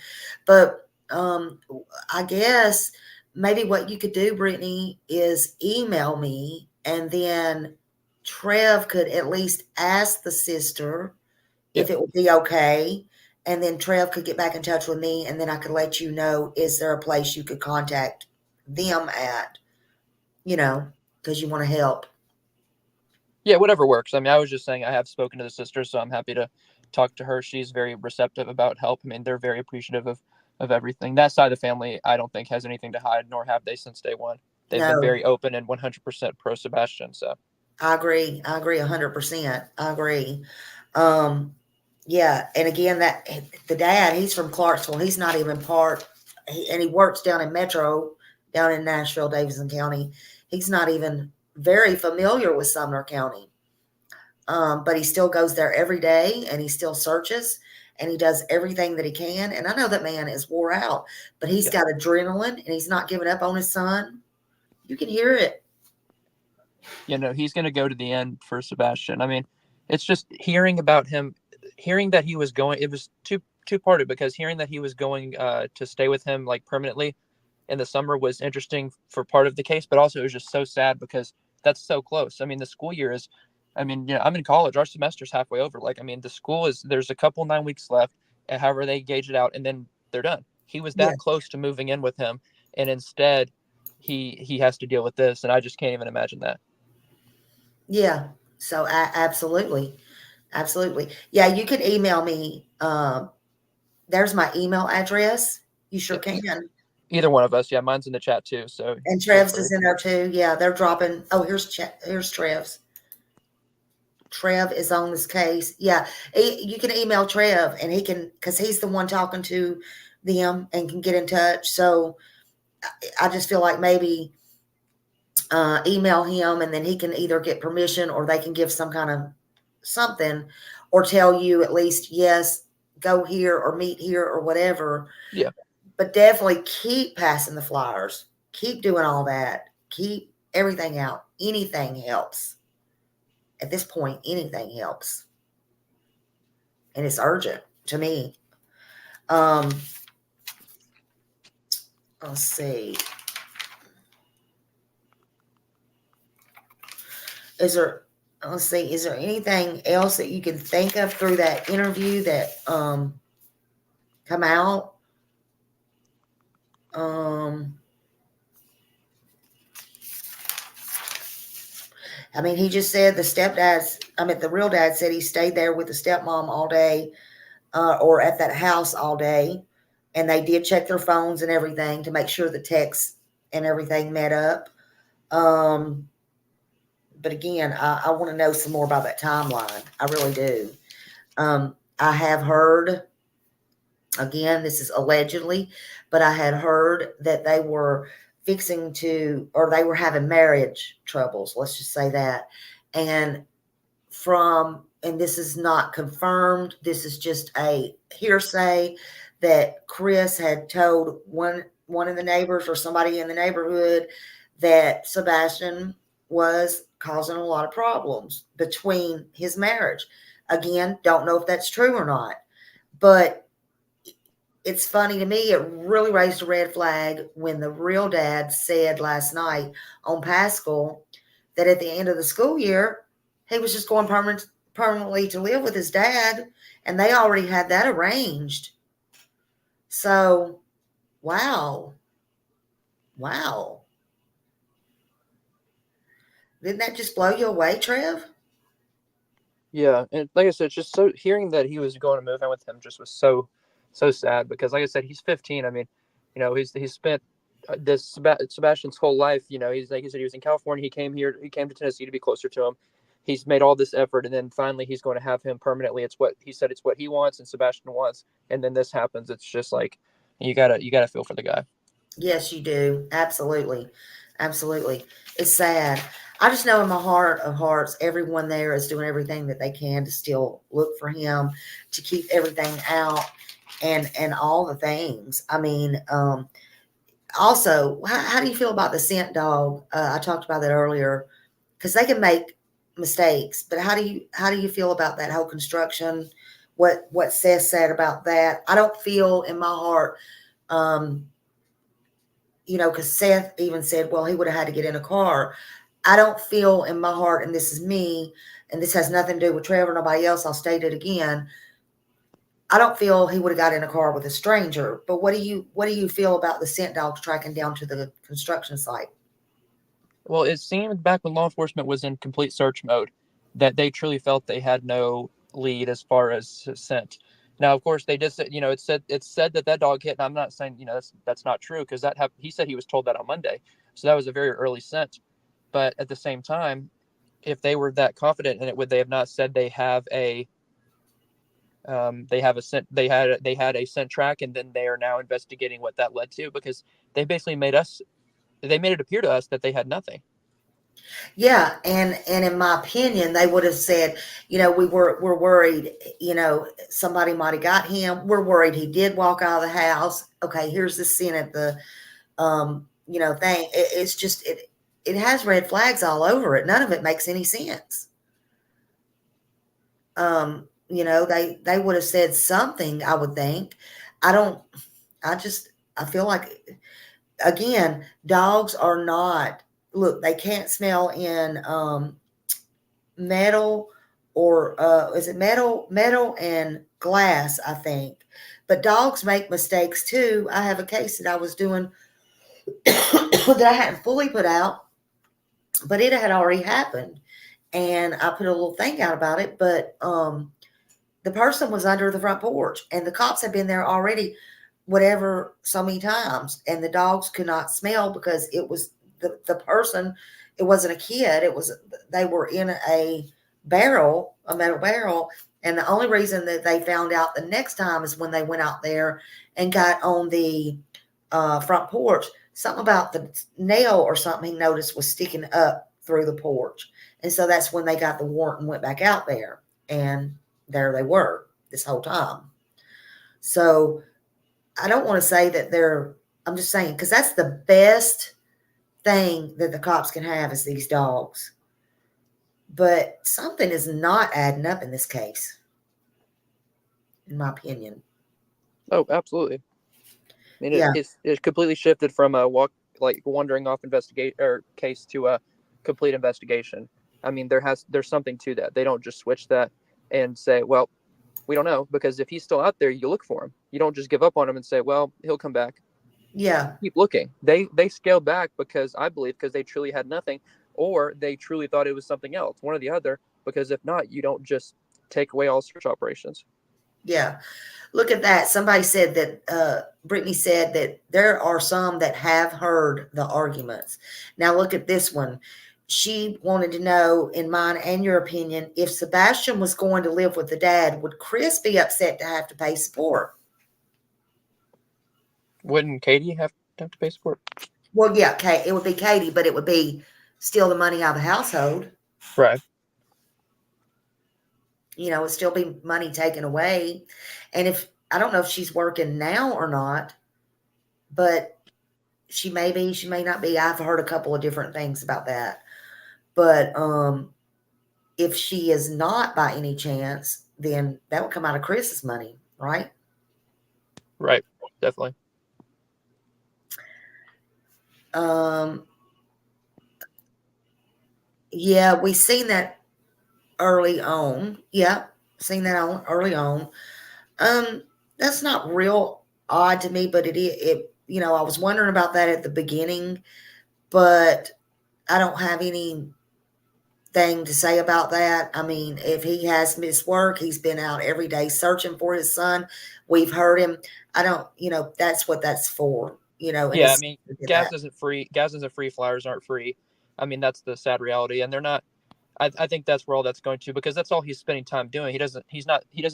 But I guess maybe what you could do, Brittany, is email me, and then Trev could at least ask the sister if it would be okay. And then Trev could get back in touch with me, and then I could let you know, is there a place you could contact them at, because you want to help. Yeah, whatever works. I mean, I was just saying I have spoken to the sister, so I'm happy to talk to her. She's very receptive about help. I mean, they're very appreciative of everything. That side of the family, I don't think, has anything to hide, nor have they since day one. They've been very open and 100% pro Sebastian. So I agree 100%. I agree. Yeah, and again, that the dad, he's from Clarksville. He's not even and he works down in Metro, down in Nashville, Davidson County. He's not even very familiar with Sumner County, but he still goes there every day, and he still searches, and he does everything that he can. And I know that man is wore out, but he's got adrenaline, and he's not giving up on his son. You can hear it. He's going to go to the end for Sebastian. I mean, it's just hearing about him, hearing that he was going. It was two-parted, because hearing that he was going to stay with him like permanently, in the summer was interesting for part of the case, but also it was just so sad because that's so close. I mean, the school year is, I mean, I'm in college. Our semester's halfway over. Like, I mean, the school is, there's a couple 9 weeks left, and however they gauge it out, and then they're done. He was Yeah. that close to moving in with him, and instead he has to deal with this, and I just can't even imagine that. Yeah. So absolutely. Absolutely. Yeah. You can email me. There's my email address. You sure can. Either one of us. Yeah. Mine's in the chat too. So And feel Trev's free. is in there too. Yeah. They're dropping. Oh, here's Trev's. Trev is on this case. Yeah. You can email Trev and he can, cause he's the one talking to them and can get in touch. So I just feel like maybe email him and then he can either get permission or they can give some kind of something or tell you at least, yes, go here or meet here or whatever. Yeah. But definitely keep passing the flyers. Keep doing all that. Keep everything out. Anything helps. At this point, anything helps. And it's urgent to me. Let's see. Is there anything else that you can think of through that interview that come out? I mean, he just said the real dad said he stayed there with the stepmom all day, or at that house all day. And they did check their phones and everything to make sure the texts and everything met up. But again, I want to know some more about that timeline. I really do. I have heard, again, this is allegedly, but I had heard that they were they were having marriage troubles. Let's just say that. And this is not confirmed. This is just a hearsay that Chris had told one of the neighbors or somebody in the neighborhood that Sebastian was causing a lot of problems between his marriage. Again, don't know if that's true or not, but it's funny to me. It really raised a red flag when the real dad said last night on Pascal that at the end of the school year, he was just going permanently to live with his dad, and they already had that arranged. So, wow. Didn't that just blow you away, Trev? Yeah, and like I said, just so hearing that he was going to move in with him just was so sad because, like I said, he's 15. I mean, he's spent Sebastian's whole life. He's like he said, he was in California. He came to Tennessee to be closer to him. He's made all this effort, and then finally he's going to have him permanently. It's what he said. It's what he wants, and Sebastian wants. And then this happens. It's just like you gotta feel for the guy. Yes, you do. Absolutely. It's sad. I just know in my heart of hearts, everyone there is doing everything that they can to still look for him, to keep everything out and all the things. I mean, also, how do you feel about the scent dog? I talked about that earlier because they can make mistakes, but how do you feel about that whole construction? What Seth said about that? I don't feel in my heart, because Seth even said, well, he would have had to get in a car. I don't feel in my heart, and this is me, and this has nothing to do with Trevor, nobody else. I'll state it again. I don't feel he would have got in a car with a stranger. But what do you feel about the scent dogs tracking down to the construction site? Well, it seemed back when law enforcement was in complete search mode that they truly felt they had no lead as far as scent. Now, of course, they just it said that dog hit, and I'm not saying that's not true because he said he was told that on Monday, so that was a very early scent. But at the same time, if they were that confident in it, would they have not said they have a scent? They had a scent track, and then they are now investigating what that led to because they basically made it appear to us that they had nothing. Yeah, and in my opinion, they would have said, we're worried, somebody might have got him. We're worried he did walk out of the house. Okay, here's the scene at the thing. It's just it has red flags all over it. None of it makes any sense. They would have said something, I would think. I feel like again, dogs are not, look, they can't smell in metal or is it metal and glass, I think. But dogs make mistakes too. I have a case that I was doing that I hadn't fully put out, but it had already happened. And I put a little thing out about it, but the person was under the front porch and the cops had been there already, whatever, so many times. And the dogs could not smell because it was the person, it wasn't a kid. It was, they were in a barrel, a metal barrel. And the only reason that they found out the next time is when they went out there and got on the front porch. Something about the nail or something he noticed was sticking up through the porch. And so that's when they got the warrant and went back out there. And there they were this whole time. So I don't want to say that they're, I'm just saying, because that's the best thing that the cops can have is these dogs. But something is not adding up in this case, in my opinion. Oh, absolutely. I mean, Yeah. it's completely shifted from a wandering off investigate or case to a complete investigation. I mean, there's something to that. They don't just switch that and say, well, we don't know, because if he's still out there, you look for him. You don't just give up on him and say, well, he'll come back. Yeah. Keep looking. They scaled back because I believe because they truly had nothing, or they truly thought it was something else, one or the other. Because if not, you don't just take away all search operations. Yeah. Look at that. Somebody said that, Brittany said that there are some that have heard the arguments. Now look at this one. She wanted to know, in mine and your opinion, if Sebastian was going to live with the dad, would Chris be upset to have to pay support? Wouldn't Katie have to pay support? Well, yeah, it would be Katie, but it would be still the money out of the household. Right. You know, it'd still be money taken away. And if, I don't know if she's working now or not, but she may be, she may not be. I've heard a couple of different things about that. But if she is not by any chance, then that would come out of Chris's money, right? Right. Definitely. Yeah, we seen that early on. Yeah, seen that on early on. That's not real odd to me, but it you know, I was wondering about that at the beginning, but I don't have anything to say about that. I mean, if he has missed work, he's been out every day searching for his son. We've heard him. I don't, you know, that's what that's for, you know. Yeah, I mean, gas isn't free. Gas isn't free. Flyers aren't free. I mean, that's the sad reality, and they're not. I think that's where all that's going to, because that's all he's spending time doing. He doesn't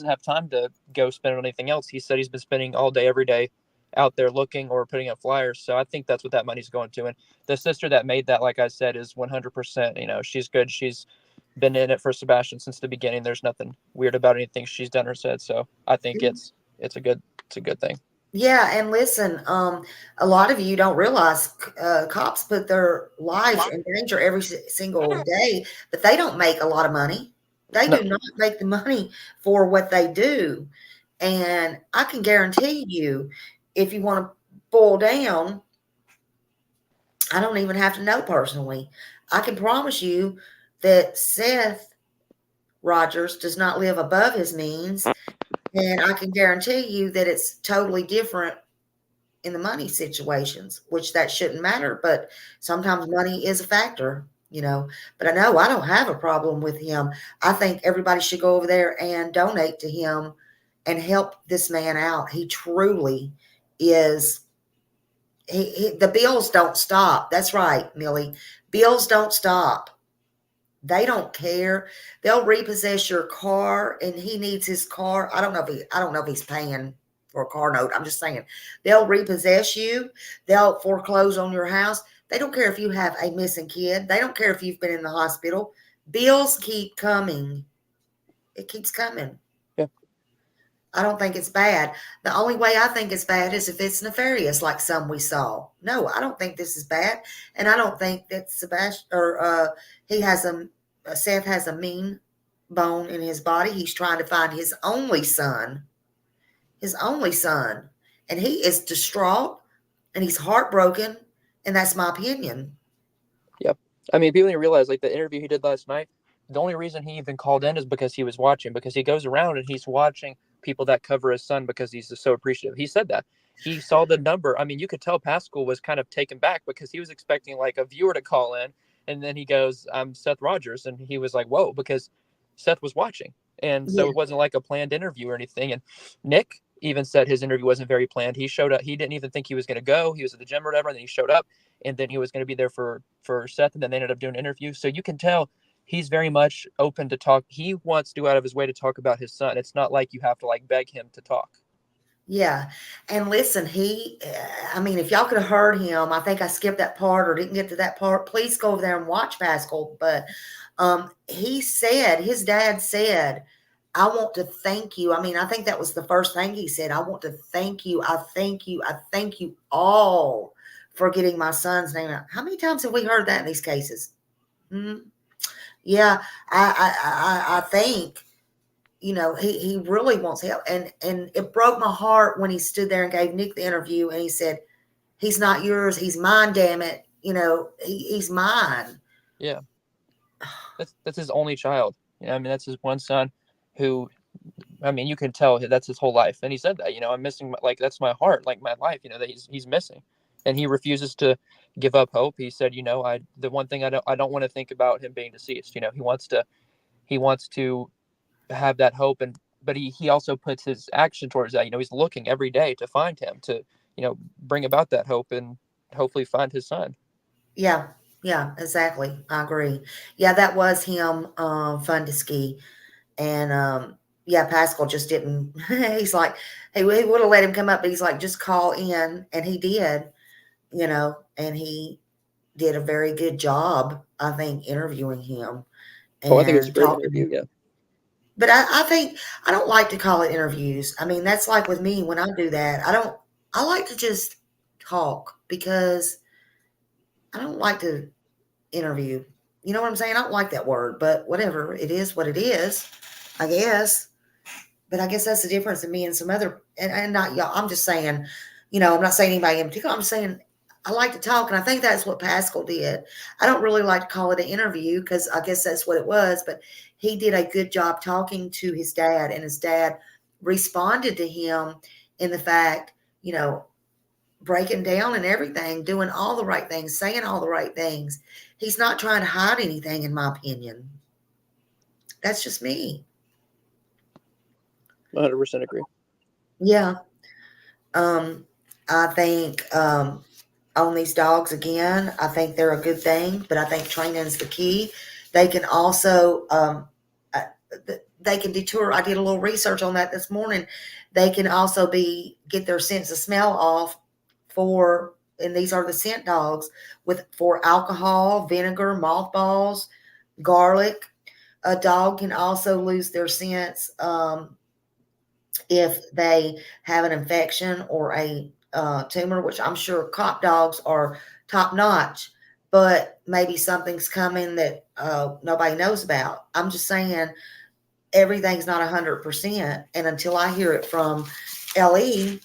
have time to go spend on anything else. He said he's been spending all day, every day out there looking or putting up flyers. So I think that's what that money's going to. And the sister that made that, like I said, is 100%, you know, she's good. She's been in it for Sebastian since the beginning. There's nothing weird about anything she's done or said. So I think it's a good thing. Yeah, and listen, a lot of you don't realize cops put their lives in danger every single day, but they don't make a lot of money. They do not make the money for what they do. And I can guarantee you, if you want to boil down, I don't even have to know personally. I can promise you that Seth Rogers does not live above his means. And I can guarantee you that it's totally different in the money situations, which that shouldn't matter. But sometimes money is a factor, you know. But I know I don't have a problem with him. I think everybody should go over there and donate to him and help this man out. He truly is. The bills don't stop. That's right, Millie. Bills don't stop. They don't care. They'll repossess your car, and he needs his car. I don't know if he's paying for a car note. I'm just saying, they'll repossess you. They'll foreclose on your house. They don't care if you have a missing kid. They don't care if you've been in the hospital. Bills keep coming. It keeps coming. Yeah. I don't think it's bad. The only way I think it's bad is if it's nefarious, like some we saw. No, I don't think this is bad. And I don't think that Sebastian or Seth has a mean bone in his body. He's trying to find his only son. And he is distraught. and he's heartbroken, and that's my opinion. Yep. I mean, people need to realize, like, the interview he did last night, the only reason he even called in is because he was watching, because he goes around and he's watching people that cover his son because he's just so appreciative. He said that. He saw the number. I mean, you could tell Pascal was kind of taken back because he was expecting like a viewer to call in. And then he goes, I'm Seth Rogers. And he was like, whoa, because Seth was watching. And so Yeah. it wasn't like a planned interview or anything. And Nick even said his interview wasn't very planned. He showed up. He didn't even think he was going to go. He was at the gym or whatever. And then he showed up, and then he was going to be there for Seth. And then they ended up doing an interview. So you can tell he's very much open to talk. He wants to go out of his way to talk about his son. It's not like you have to like beg him to talk. Yeah. And listen, I mean, if y'all could have heard him, I think I skipped that part or didn't get to that part. Please go over there and watch Pascal. But he said, his dad said, I want to thank you. I mean, I think that was the first thing he said. I want to thank you. I thank you. I thank you all for getting my son's name out. How many times have we heard that in these cases? Yeah, I think, you know, he really wants help. And it broke my heart when he stood there and gave Nick the interview and he said, he's not yours, he's mine, damn it. You know, he's mine. Yeah. That's his only child. You know, I mean, that's his one son who, I mean, you can tell that's his whole life. And he said that, you know, I'm missing, like, that's my heart, like my life, you know, that he's missing. And he refuses to give up hope. He said, you know, the one thing I don't want to think about him being deceased. You know, he wants to have that hope. But he also puts his action towards that. You know, he's looking every day to find him, to, you know, bring about that hope and hopefully find his son. Yeah, exactly. I agree. Yeah, that was him, fun to ski. And yeah, Pascal just didn't. He's like, he would have let him come up, but he's like, just call in, and he did. You know, and he did a very good job, I think, interviewing him. Oh, I think it's a And great talking. interview. Yeah. But I think I don't like to call it interviews. I mean, that's like with me when I do that. I like to just talk because I don't like to interview. You know what I'm saying? I don't like that word, but whatever. It is what it is, I guess. But I guess that's the difference in me and some other, and not y'all. I'm just saying, you know, I'm not saying anybody in particular. I'm saying I like to talk, and I think that's what Pascal did. I don't really like to call it an interview because I guess that's what it was, but he did a good job talking to his dad, and his dad responded to him in the fact, you know, breaking down and everything, doing all the right things, saying all the right things. He's not trying to hide anything, in my opinion. That's just me. 100% agree. Yeah. I think on these dogs again, I think they're a good thing, but I think training is the key. They can also they can detour. I did a little research on that this morning. They can also get their sense of smell off and these are the scent dogs for alcohol, vinegar, mothballs, garlic. A dog can also lose their sense if they have an infection or a tumor, which I'm sure cop dogs are top notch, but maybe something's coming that nobody knows about. I'm just saying everything's not 100%. And until I hear it from LE,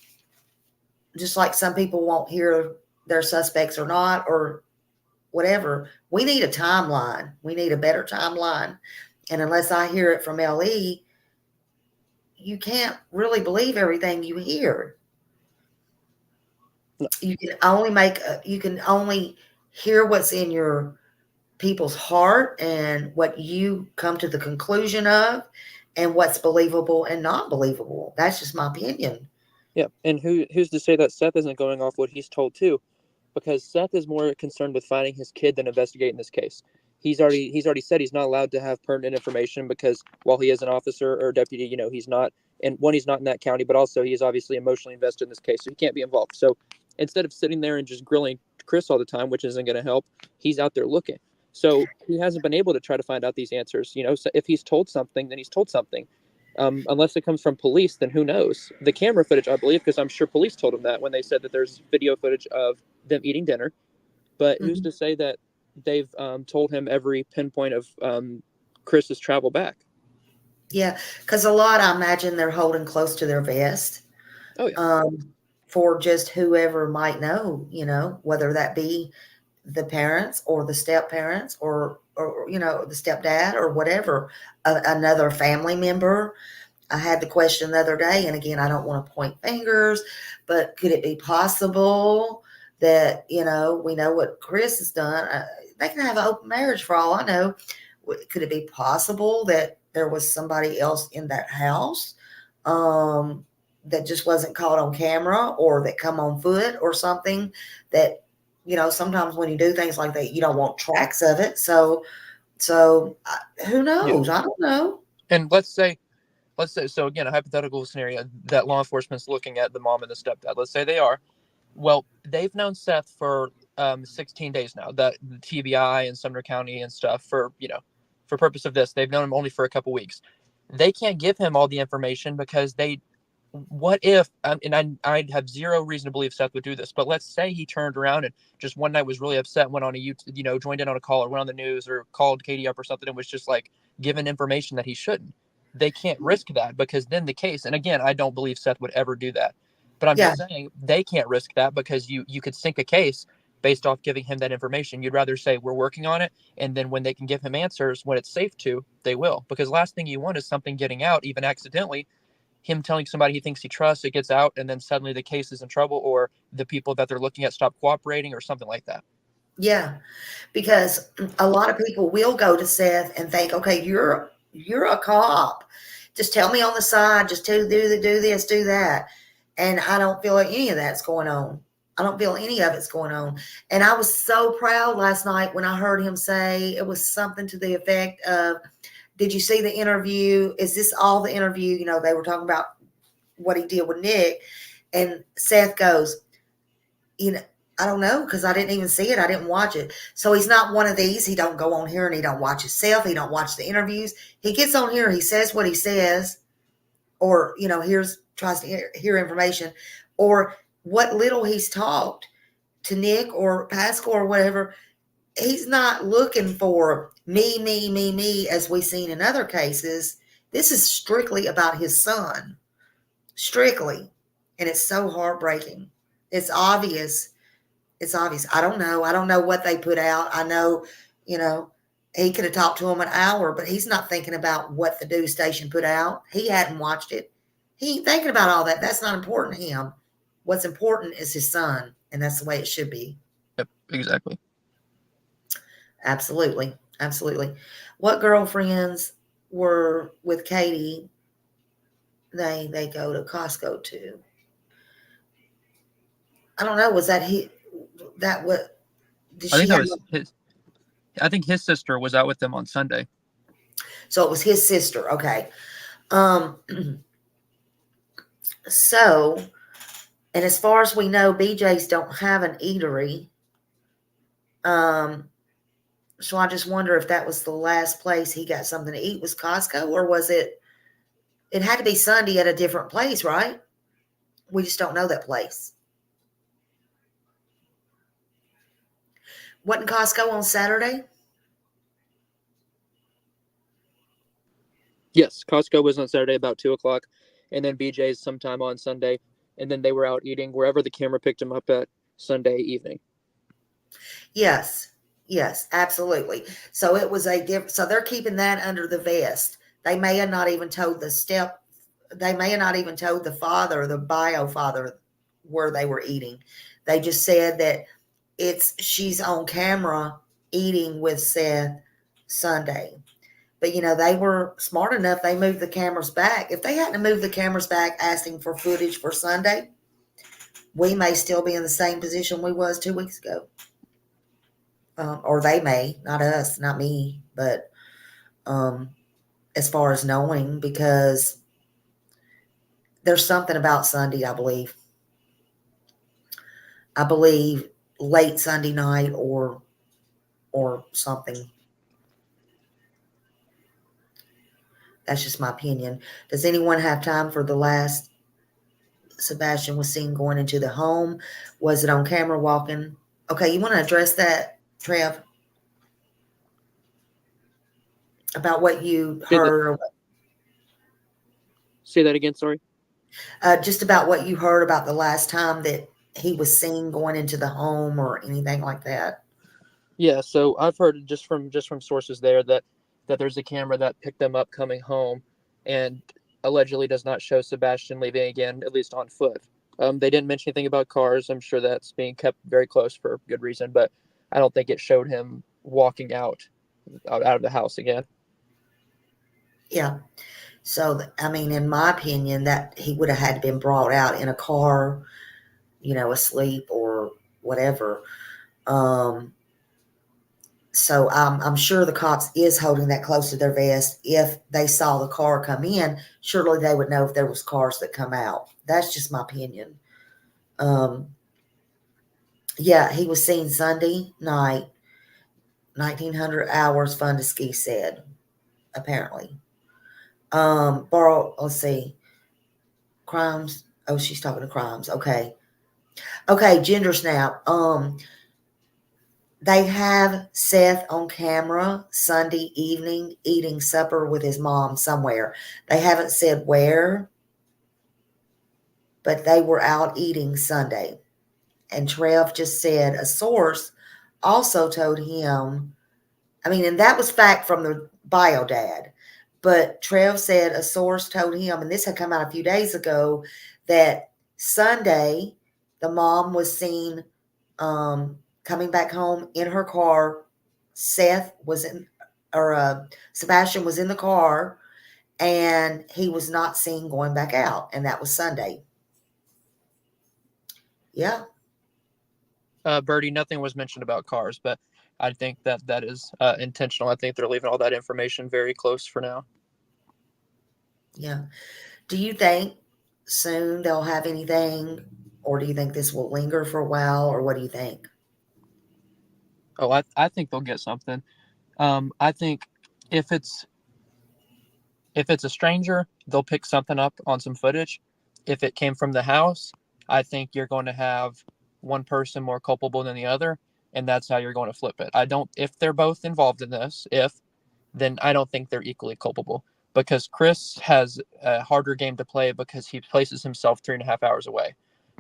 just like some people won't hear their suspects or not, or whatever, we need a timeline. We need a better timeline. And unless I hear it from LE, you can't really believe everything you hear. You can only hear what's in your people's heart and what you come to the conclusion of and what's believable and not believable. That's just my opinion. Yeah. And who's to say that Seth isn't going off what he's told too? Because Seth is more concerned with finding his kid than investigating this case. He's already said he's not allowed to have pertinent information because while he is an officer or deputy, you know, he's not in that county, but also he is obviously emotionally invested in this case, so he can't be involved. So instead of sitting there and just grilling Chris all the time, which isn't going to help, he's out there looking. So he hasn't been able to try to find out these answers. You know, so if he's told something, then he's told something. Unless it comes from police, then who knows? The camera footage, I believe, because I'm sure police told him that when they said that there's video footage of them eating dinner. But who's to say that they've told him every pinpoint of Chris's travel back? Yeah, because a lot, I imagine, they're holding close to their vest. Oh, yeah. for just whoever might know, whether that be the parents or the step parents or the stepdad or whatever, another family member. I had the question the other day, and again, I don't want to point fingers, but could it be possible that, we know what Chris has done? They can have an open marriage for all I know. Could it be possible that there was somebody else in that house that just wasn't caught on camera, or that come on foot or something that, sometimes when you do things like that, you don't want tracks of it. So who knows? Yeah. I don't know. And let's say, so again, a hypothetical scenario that law enforcement's looking at the mom and the stepdad. Let's say they are. Well, they've known Seth for 16 days now, that TBI and Sumner County and stuff for purpose of this. They've known him only for a couple weeks. They can't give him all the information because what if, and I have zero reason to believe Seth would do this, but let's say he turned around and just one night was really upset, went on a YouTube, joined in on a call or went on the news or called Katie up or something and was just like given information that he shouldn't. They can't risk that, because then the case, and again, I don't believe Seth would ever do that, but I'm just saying they can't risk that, because you could sink a case based off giving him that information. You'd rather say we're working on it, and then when they can give him answers when it's safe to, they will, because last thing you want is something getting out, even accidentally, him telling somebody he thinks he trusts, it gets out, and then suddenly the case is in trouble, or the people that they're looking at stop cooperating or something like that. Yeah, because a lot of people will go to Seth and think, okay, you're a cop. Just tell me on the side, just do this, do that. And I don't feel like any of that's going on. I don't feel any of it's going on. And I was so proud last night when I heard him say, it was something to the effect of, did you see the interview? Is this all the interview? They were talking about what he did with Nick. And Seth goes, I don't know, because I didn't even see it. I didn't watch it. So he's not one of these. He don't go on here and he don't watch himself. He don't watch the interviews. He gets on here, he says what he says, or, tries to hear information, or what little he's talked to Nick or Pascal or whatever. He's not looking for me, as we've seen in other cases. This is strictly about his son. Strictly. And it's so heartbreaking. It's obvious. It's obvious. I don't know. I don't know what they put out. I know, he could have talked to him an hour, but he's not thinking about what the news station put out. He hadn't watched it. He ain't thinking about all that. That's not important to him. What's important is his son, and that's the way it should be. Yep, exactly. Absolutely. Absolutely. What girlfriends were with Katie? They go to Costco too. I don't know. Was that he? That what? I think his sister was out with them on Sunday. So it was his sister. Okay. So, and as far as we know, BJ's don't have an eatery. So I just wonder if that was the last place he got something to eat was Costco, or was it? It had to be Sunday at a different place, right? We just don't know that place. Wasn't Costco on Saturday? Yes, Costco was on Saturday about 2:00, and then BJ's sometime on Sunday, and then they were out eating wherever the camera picked them up at Sunday evening. Yes, absolutely. So it was so they're keeping that under the vest. They may have not even told they may have not even told the father, the bio father, where they were eating. They just said that she's on camera eating with Seth Sunday. But, they were smart enough. They moved the cameras back. If they hadn't moved the cameras back asking for footage for Sunday, we may still be in the same position we was 2 weeks ago. Or they may, not us, not me, but as far as knowing, because there's something about Sunday, I believe. I believe late Sunday night or something. That's just my opinion. Does anyone have time for the last Sebastian was seen going into the home? Was it on camera walking? Okay, you want to address that, Trev? About what you heard? Say that again, sorry. Just about what you heard about the last time that he was seen going into the home or anything like that. Yeah, so I've heard just from sources there that there's a camera that picked them up coming home, and allegedly does not show Sebastian leaving again, at least on foot. They didn't mention anything about cars. I'm sure that's being kept very close for good reason, but I don't think it showed him walking out of the house again. Yeah. So, I mean, in my opinion, that he would have had been brought out in a car, asleep or whatever. So I'm sure the cops is holding that close to their vest. If they saw the car come in, surely they would know if there was cars that come out. That's just my opinion. Yeah, he was seen Sunday night, 1900 hours, fun to ski said, apparently. Let's see. Crimes. Oh, she's talking to crimes. Okay. Okay, gender snap. They have Seth on camera Sunday evening eating supper with his mom somewhere. They haven't said where, but they were out eating Sunday. And Trev just said a source also told him, and that was fact from the bio dad. But Trev said a source told him, and this had come out a few days ago, that Sunday the mom was seen coming back home in her car. Sebastian was in the car, and he was not seen going back out, and that was Sunday. Yeah. Birdie, nothing was mentioned about cars, but I think that is intentional. I think they're leaving all that information very close for now. Yeah. Do you think soon they'll have anything, or do you think this will linger for a while, or what do you think? Oh, I think they'll get something. I think if it's a stranger, they'll pick something up on some footage. If it came from the house, I think you're going to have one person more culpable than the other, and that's how you're going to flip it. If they're both involved in this, then I don't think they're equally culpable, because Chris has a harder game to play because he places himself 3.5 hours away.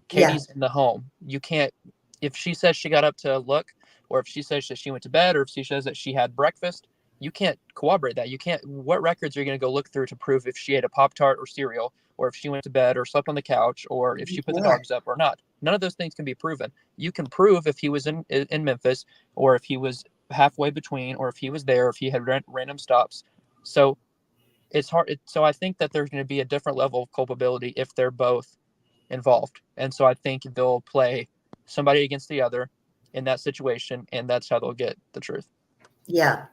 Katie's in the home. You can't, if she says she got up to look, or if she says that she went to bed, or if she says that she had breakfast, you can't corroborate that. You can't, what records are you going to go look through to prove if she ate a Pop-Tart or cereal, or if she went to bed or slept on the couch, or if she put the dogs up or not? None of those things can be proven. You can prove if he was in Memphis, or if he was halfway between, or if he was there, if he had random stops. So it's hard. So I think that there's going to be a different level of culpability if they're both involved. And so I think they'll play somebody against the other in that situation, and that's how they'll get the truth. Yeah.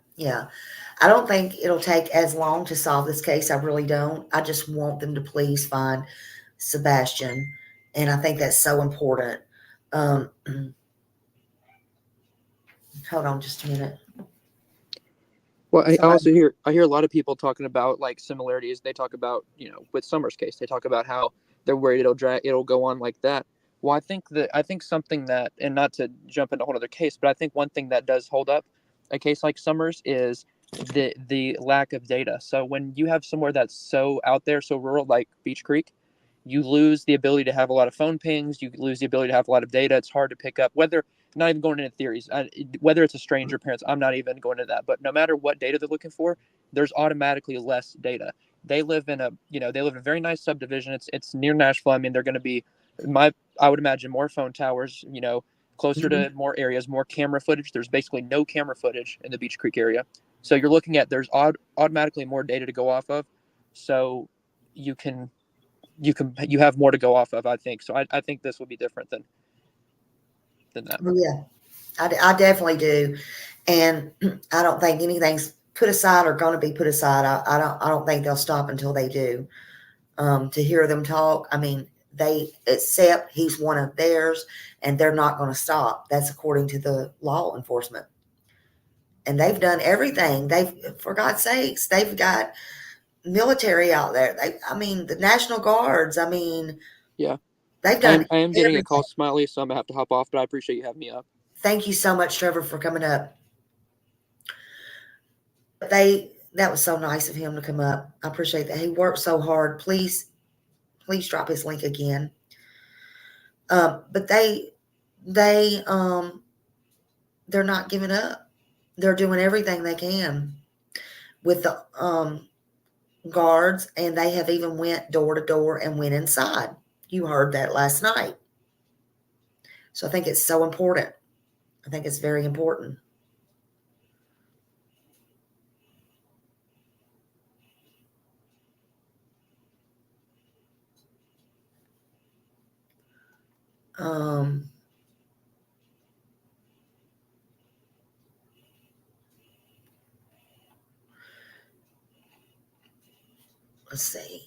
I don't think it'll take as long to solve this case. I really don't. I just want them to please find Sebastian, and I think that's so important. Hold on just a minute. Well, I also hear a lot of people talking about like similarities. They talk about, with Summer's case, they talk about how they're worried it'll go on like that. Well, I think something that, and not to jump into a whole other case, but I think one thing that does hold up a case like Summers is the lack of data. So when you have somewhere that's so out there, so rural, like Beach Creek, you lose the ability to have a lot of phone pings. You lose the ability to have a lot of data. It's hard to pick up not even going into theories, whether it's a stranger parents, I'm not even going into that, but no matter what data they're looking for, there's automatically less data. They live in a very nice subdivision. It's near Nashville. I mean, they're going to be, I would imagine, more phone towers, closer to more areas, more camera footage. There's basically no camera footage in the Beach Creek area. So you're looking at, there's automatically more data to go off of. So you have more to go off of, I think. So I think this will be different than that. Yeah, I definitely do. And I don't think anything's put aside or going to be put aside. I don't think they'll stop until they do. To hear them talk, they accept he's one of theirs, and they're not going to stop. That's according to the law enforcement. And they've done everything. For God's sakes, they've got military out there. The National Guards. Yeah. They've done I am getting everything. a call, Smiley, so I'm going to have to hop off, but I appreciate you having me up. Thank you so much, Trevor, for coming up. That was so nice of him to come up. I appreciate that. He worked so hard. Please Please drop his link again. But they're not giving up. They're doing everything they can with the guards, and they have even went door to door and went inside. You heard that last night. So I think it's so important. I think it's very important. Let's see.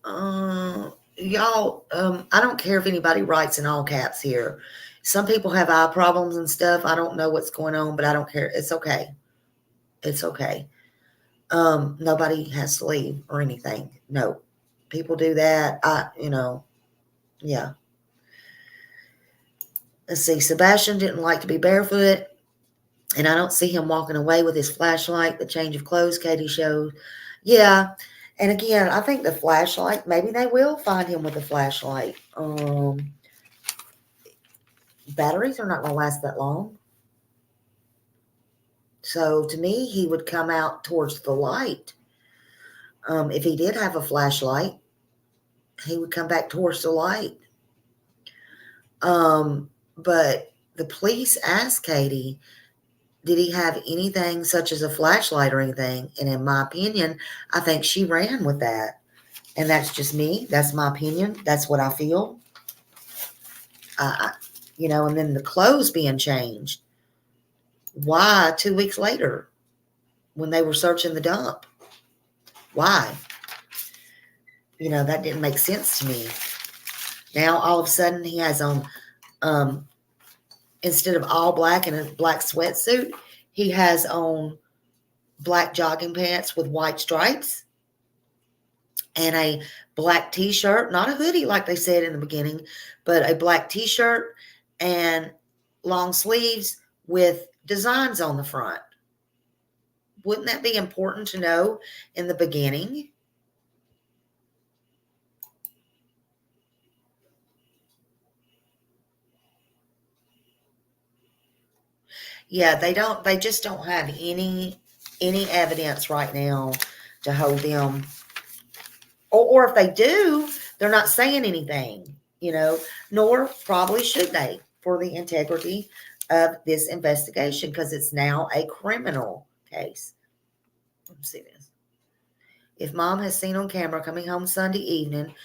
Y'all, I don't care if anybody writes in all caps here. Some people have eye problems and stuff. I don't know what's going on, but I don't care. It's okay. It's okay. Nobody has to leave or anything. No. People do that. Yeah. Let's see. Sebastian didn't like to be barefoot, and I don't see him walking away with his flashlight. The change of clothes Katie showed. Yeah. And again, I think the flashlight, maybe they will find him with a flashlight. Batteries are not going to last that long. So to me, he would come out towards the light. If he did have a flashlight, he would come back towards the light. But the police asked Katie, did he have anything such as a flashlight or anything? And in my opinion, I think she ran with that. And that's just me. That's my opinion. That's what I feel. And then the clothes being changed. Why 2 weeks later when they were searching the dump? Why? That didn't make sense to me. Now, all of a sudden, he has on, instead of all black and a black sweatsuit, he has on black jogging pants with white stripes and a black t-shirt, not a hoodie like they said in the beginning, but a black t-shirt and long sleeves with designs on the front. Wouldn't that be important to know in the beginning? Yeah, they just don't have any evidence right now to hold them. Or if they do, they're not saying anything, nor probably should they for the integrity of this investigation, because it's now a criminal case. Let's see this. If mom has seen on camera coming home Sunday evening,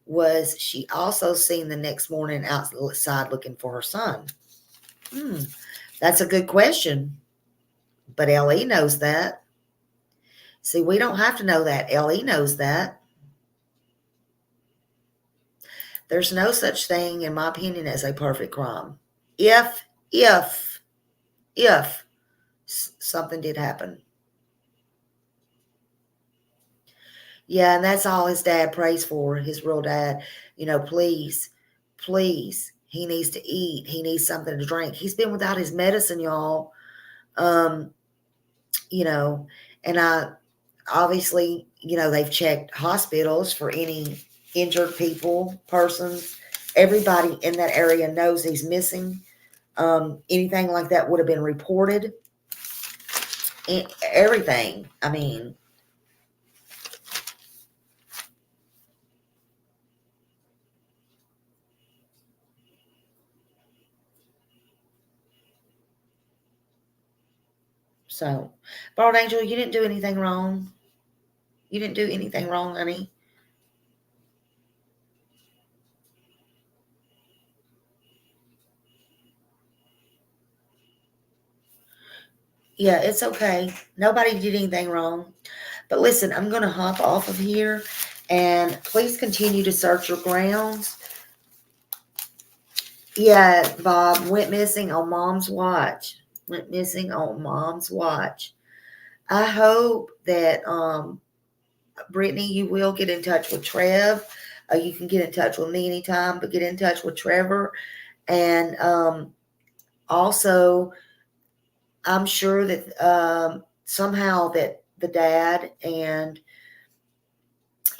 was she also seen the next morning outside looking for her son? That's a good question. But L.E. knows that. See, we don't have to know that. L.E. knows that. There's no such thing, in my opinion, as a perfect crime. If something did happen. Yeah, and that's all his dad prays for, his real dad. Please, he needs to eat. He needs something to drink. He's been without his medicine, y'all. And I obviously, they've checked hospitals for any injured persons. Everybody in that area knows he's missing. Anything like that would have been reported. Everything. I mean, so, Bald Angel, you didn't do anything wrong. You didn't do anything wrong, honey. Yeah, it's okay. Nobody did anything wrong. But listen, I'm going to hop off of here. And please continue to search your grounds. Yeah, Bob, went missing on mom's watch. Went missing on mom's watch. I hope that, Brittany, you will get in touch with Trev. You can get in touch with me anytime, but get in touch with Trevor. And also, I'm sure that somehow that the dad and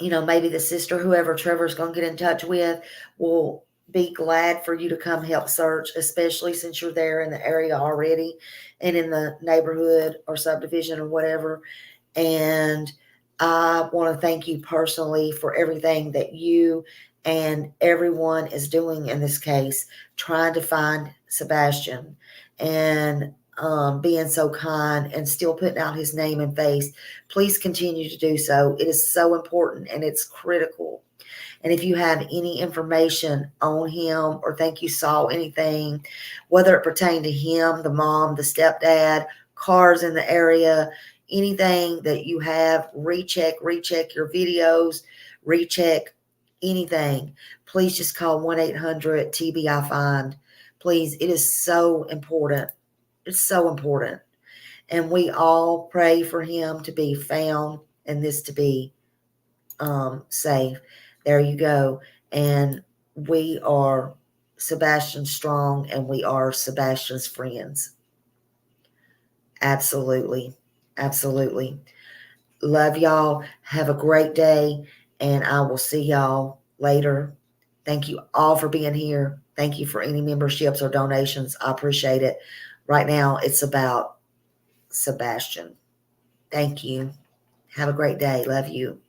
maybe the sister, whoever Trevor's going to get in touch with, will be glad for you to come help search, especially since you're there in the area already and in the neighborhood or subdivision or whatever. And I want to thank you personally for everything that you and everyone is doing in this case, trying to find Sebastian and being so kind and still putting out his name and face. Please continue to do so. It is so important and it's critical. And if you have any information on him or think you saw anything, whether it pertained to him, the mom, the stepdad, cars in the area, anything that you have, recheck your videos, recheck anything, please just call 1-800-TBI-FIND. Please, it is so important. It's so important. And we all pray for him to be found and this to be safe. There you go. And we are Sebastian Strong and we are Sebastian's friends. Absolutely. Absolutely. Love y'all. Have a great day. And I will see y'all later. Thank you all for being here. Thank you for any memberships or donations. I appreciate it. Right now, it's about Sebastian. Thank you. Have a great day. Love you.